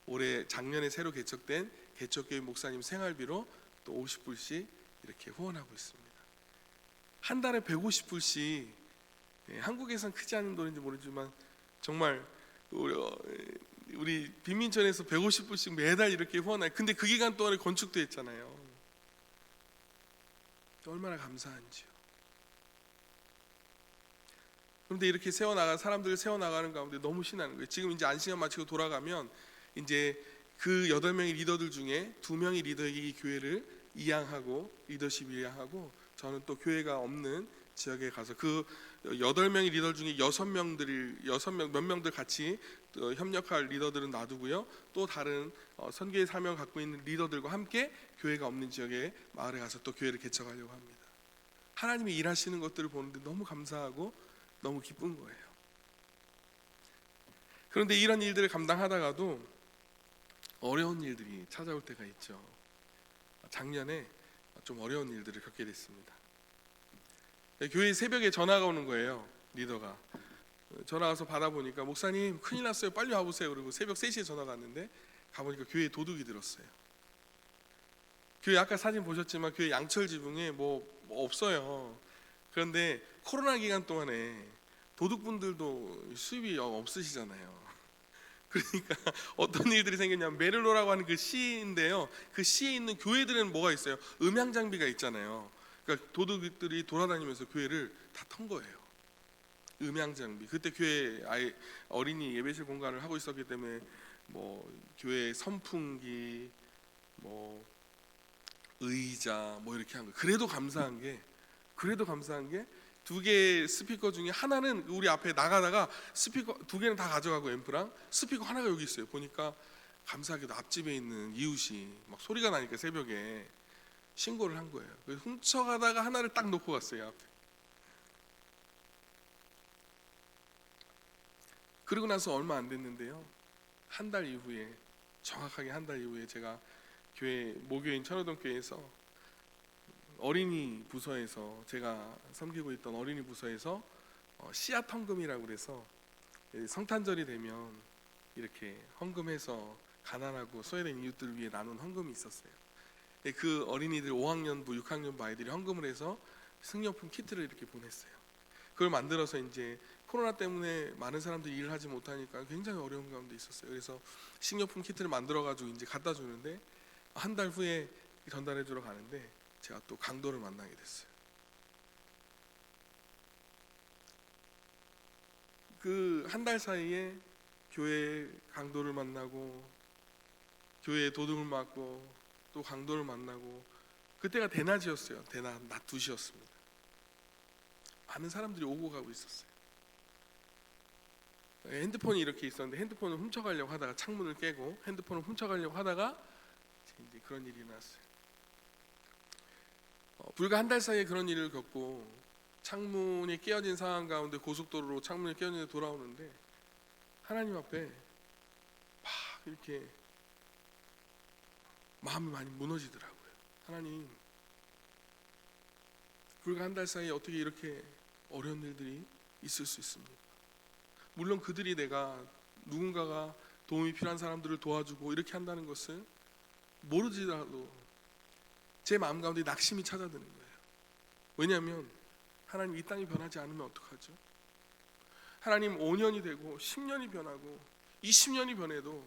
올해 작년에 새로 개척된 개척교회 목사님 생활비로 또 50불씩 이렇게 후원하고 있습니다. 한 달에 150불씩, 한국에선 크지 않은 돈인지 모르지만 정말 우리 빈민촌에서 150불씩 매달 이렇게 후원해요. 근데 그 기간 동안에 건축도 했잖아요. 얼마나 감사한지요. 그런데 이렇게 사람들을 세워나가는 가운데 너무 신나는 거예요. 지금 이제 안식년 마치고 돌아가면 이제 그 8명의 리더들 중에 2명이 리더에게 이 교회를 이양하고 리더십 이양하고, 저는 또 교회가 없는 지역에 가서 그 8명의 리더 중에 6명 몇 명들 같이 협력할 리더들은 놔두고요, 또 다른 선교의 사명을 갖고 있는 리더들과 함께 교회가 없는 지역에 마을에 가서 또 교회를 개척하려고 합니다. 하나님이 일하시는 것들을 보는데 너무 감사하고 너무 기쁜 거예요. 그런데 이런 일들을 감당하다가도 어려운 일들이 찾아올 때가 있죠. 작년에 좀 어려운 일들을 겪게 됐습니다. 교회 새벽에 전화가 오는 거예요. 리더가 전화 와서 받아보니까, 목사님 큰일 났어요, 빨리 와보세요. 그리고 새벽 3시에 전화가 왔는데 가보니까 교회에 도둑이 들었어요. 교회 아까 사진 보셨지만 교회 양철 지붕에 뭐 없어요. 그런데 코로나 기간 동안에 도둑분들도 수입이 없으시잖아요. 그러니까 어떤 일들이 생겼냐면, 메를로라고 하는 그 시인데요, 그 시에 있는 교회들은 뭐가 있어요? 음향 장비가 있잖아요. 그러니까 도둑들이 돌아다니면서 교회를 다 턴 거예요. 음향 장비. 그때 교회 어린이 예배실 공간을 하고 있었기 때문에 뭐 교회 선풍기, 뭐 의자, 뭐 이렇게 한 거. 그래도 감사한 게 2개의 스피커 중에 하나는 우리 앞에 나가다가 스피커 2개는 다 가져가고, 앰프랑 스피커 하나가 여기 있어요. 보니까 감사하게도 앞집에 있는 이웃이 막 소리가 나니까 새벽에 신고를 한 거예요. 그래서 훔쳐가다가 하나를 딱 놓고 갔어요, 앞에. 그러고 나서 얼마 안 됐는데요, 정확하게 한 달 이후에 제가 모교인 천호동 교회에서 어린이 부서에서, 제가 섬기고 있던 어린이 부서에서 씨앗 헌금이라고 그래서 성탄절이 되면 이렇게 헌금해서 가난하고 소외된 이웃들을 위해 나눈 헌금이 있었어요. 그 어린이들 5학년부, 6학년부 아이들이 헌금을 해서 승용품 키트를 이렇게 보냈어요. 그걸 만들어서 이제 코로나 때문에 많은 사람들이 일을 하지 못하니까 굉장히 어려운 가운데 있었어요. 그래서 식료품 키트를 만들어가지고 이제 갖다 주는데, 한 달 후에 전달해 주러 가는데 제가 또 강도를 만나게 됐어요. 그 한 달 사이에 교회 강도를 만나고, 교회에 도둑을 맞고, 또 강도를 만나고, 그때가 대낮이었어요. 낮 2시였습니다. 많은 사람들이 오고 가고 있었어요. 핸드폰이 이렇게 있었는데 핸드폰을 훔쳐가려고 하다가 창문을 깨고 핸드폰을 훔쳐가려고 하다가 이제 그런 일이 났어요. 불과 한 달 사이에 그런 일을 겪고, 창문이 깨어진 상황 가운데 고속도로로 창문이 깨어진 데 돌아오는데 하나님 앞에 막 이렇게 마음이 많이 무너지더라고요. 하나님, 불과 한 달 사이에 어떻게 이렇게 어려운 일들이 있을 수 있습니까? 물론 그들이 내가 누군가가 도움이 필요한 사람들을 도와주고 이렇게 한다는 것은 모르지라도 제 마음 가운데 낙심이 찾아드는 거예요. 왜냐하면 하나님, 이 땅이 변하지 않으면 어떡하죠? 하나님 5년이 되고 10년이 변하고 20년이 변해도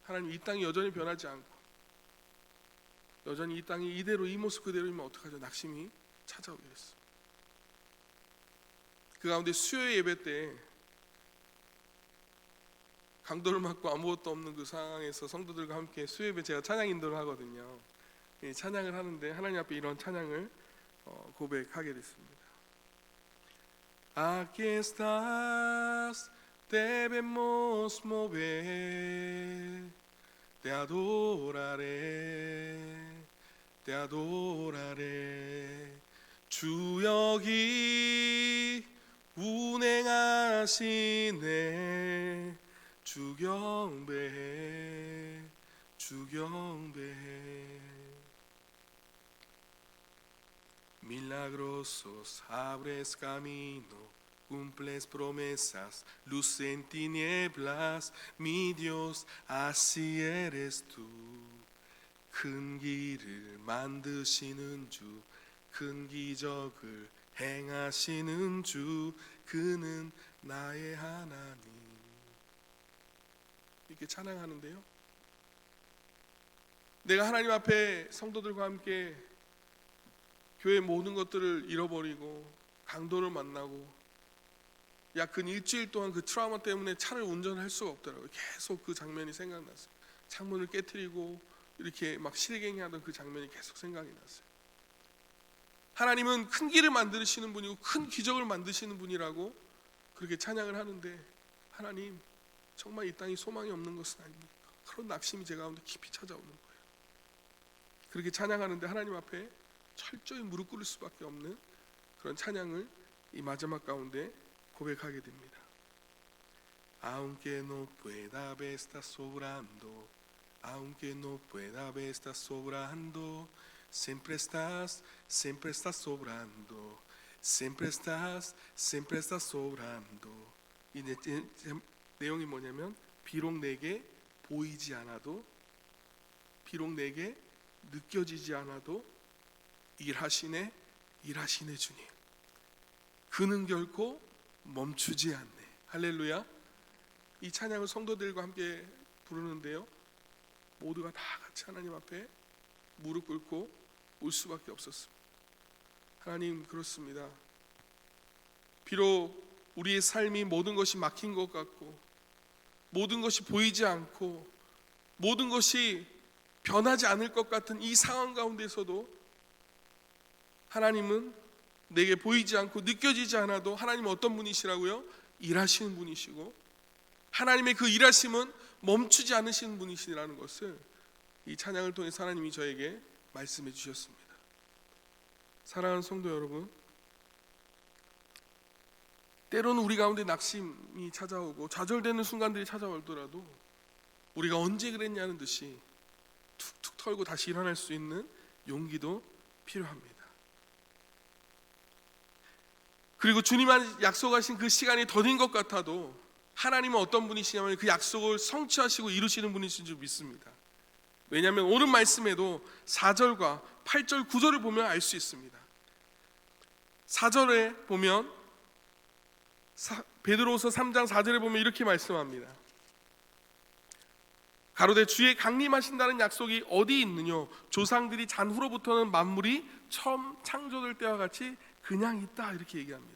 하나님 이 땅이 여전히 변하지 않고 여전히 이 땅이 이대로 이 모습 그대로이면 어떡하죠? 낙심이 찾아오게 됐어요. 그 가운데 수요 예배 때 강도를 맞고 아무것도 없는 그 상황에서 성도들과 함께 수요 예배 제가 찬양 인도를 하거든요. 찬양을 하는데 하나님 앞에 이런 찬양을 고백하게 됐습니다. Aquí estás, debemos mover, te adoraré. 주 여기 운행하시네. 주 경배해. Milagrosos abres camino, cumples promesas, luz en tinieblas, mi Dios, así eres tú. 큰 길을 만드시는 주, 큰 기적을 행하시는 주, 그는 나의 하나님. 이렇게 찬양하는데요, 내가 하나님 앞에 성도들과 함께 교회 모든 것들을 잃어버리고 강도를 만나고 약 근 일주일 동안 그 트라우마 때문에 차를 운전할 수가 없더라고요. 계속 그 장면이 생각났어요. 창문을 깨트리고 이렇게 막 실갱이하던 그 장면이 계속 생각이 났어요. 하나님은 큰 길을 만드시는 분이고 큰 기적을 만드시는 분이라고 그렇게 찬양을 하는데, 하나님 정말 이 땅이 소망이 없는 것은 아닙니까? 그런 낙심이 제 가운데 깊이 찾아오는 거예요. 그렇게 찬양하는데 하나님 앞에 철저히 무릎 꿇을 수밖에 없는 그런 찬양을 이 마지막 가운데 고백하게 됩니다. Aunque no pueda ver está sobrando, aunque no pueda ver está sobrando, siempre estás sobrando, siempre estás sobrando. 이 내용이 뭐냐면, 비록 내게 보이지 않아도, 비록 내게 느껴지지 않아도 일하시네 주님. 그는 결코 멈추지 않네. 할렐루야. 이 찬양을 성도들과 함께 부르는데요, 모두가 다 같이 하나님 앞에 무릎 꿇고 올 수밖에 없었습니다. 하나님, 그렇습니다. 비록 우리의 삶이 모든 것이 막힌 것 같고 모든 것이 보이지 않고 모든 것이 변하지 않을 것 같은 이 상황 가운데서도 하나님은 내게 보이지 않고 느껴지지 않아도 하나님은 어떤 분이시라고요? 일하시는 분이시고 하나님의 그 일하심은 멈추지 않으시는 분이시라는 것을 이 찬양을 통해서 하나님이 저에게 말씀해 주셨습니다. 사랑하는 성도 여러분, 때로는 우리 가운데 낙심이 찾아오고 좌절되는 순간들이 찾아오더라도 우리가 언제 그랬냐는 듯이 툭툭 털고 다시 일어날 수 있는 용기도 필요합니다. 그리고 주님한 약속하신 그 시간이 더딘 것 같아도 하나님은 어떤 분이시냐면 그 약속을 성취하시고 이루시는 분이신 줄 믿습니다. 왜냐하면 오늘 말씀에도 4절과 8절 9절을 보면 알 수 있습니다. 4절에 보면 베드로후서 3장 4절에 보면 이렇게 말씀합니다. 가로되 주의 강림하신다는 약속이 어디 있느뇨? 조상들이 잔후로부터는 만물이 처음 창조될 때와 같이 그냥 있다, 이렇게 얘기합니다.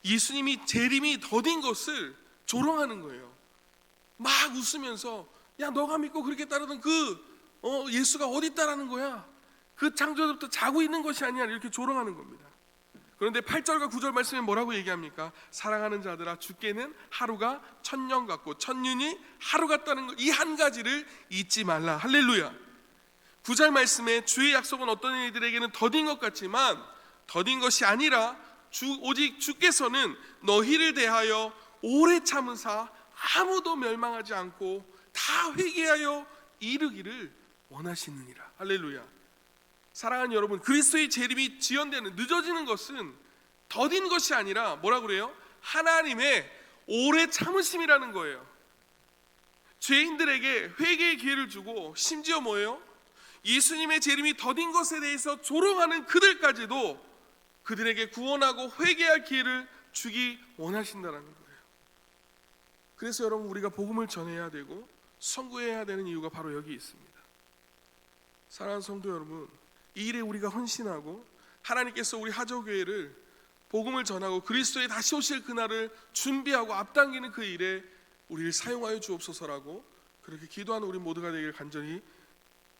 예수님이 재림이 더딘 것을 조롱하는 거예요. 막 웃으면서, 야, 너가 믿고 그렇게 따르던 예수가 어디 있다라는 거야? 그 창조부터 자고 있는 것이 아니야, 이렇게 조롱하는 겁니다. 그런데 8절과 9절 말씀에 뭐라고 얘기합니까? 사랑하는 자들아, 주께는 하루가 천년 같고 천년이 하루 같다는 것, 이 한 가지를 잊지 말라. 할렐루야. 9절 말씀에 주의 약속은 어떤 이들에게는 더딘 것 같지만 더딘 것이 아니라 오직 주께서는 너희를 대하여 오래 참으사 아무도 멸망하지 않고 다 회개하여 이르기를 원하시느니라. 할렐루야. 사랑하는 여러분, 그리스도의 재림이 지연되는, 늦어지는 것은 더딘 것이 아니라 뭐라고 그래요? 하나님의 오래 참으심이라는 거예요. 죄인들에게 회개의 기회를 주고 심지어 뭐예요? 예수님의 재림이 더딘 것에 대해서 조롱하는 그들까지도 그들에게 구원하고 회개할 기회를 주기 원하신다라는 거예요. 그래서 여러분, 우리가 복음을 전해야 되고 선구해야 되는 이유가 바로 여기 있습니다. 사랑하는 성도 여러분, 이 일에 우리가 헌신하고 하나님께서 우리 하저교회를 복음을 전하고 그리스도의 다시 오실 그날을 준비하고 앞당기는 그 일에 우리를 사용하여 주옵소서라고 그렇게 기도하는 우리 모두가 되기를 간절히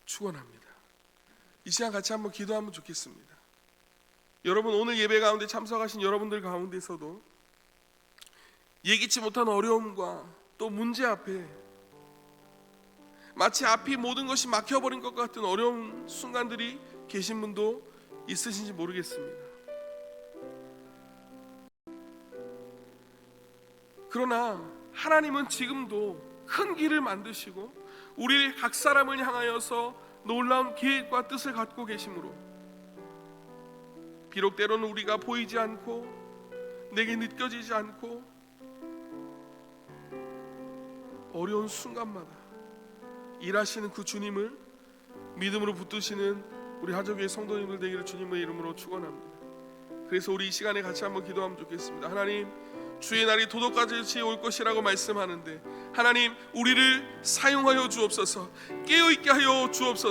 축원합니다. 이 시간 같이 한번 기도하면 좋겠습니다. 여러분, 오늘 예배 가운데 참석하신 여러분들 가운데서도 예기치 못한 어려움과 또 문제 앞에 마치 앞이 모든 것이 막혀버린 것 같은 어려운 순간들이 계신 분도 있으신지 모르겠습니다. 그러나 하나님은 지금도 큰 길을 만드시고 우리 각 사람을 향하여서 놀라운 계획과 뜻을 갖고 계시므로 비록 때로는 우리가 보이지 않고 내게 느껴지지 않고 어려운 순간마다 일하시는 그 주님을 믿음으로 붙드시는 우리 하저교회 성도님들 되기를 주님의 이름으로 축원합니다. 그래서 우리 이 시간에 같이 한번 기도하면 좋겠습니다. 하나님, 주의 날이 도덕같이 올 것이라고 말씀하는데 하나님, 우리를 사용하여 주옵소서, 깨어있게 하여 주옵소서.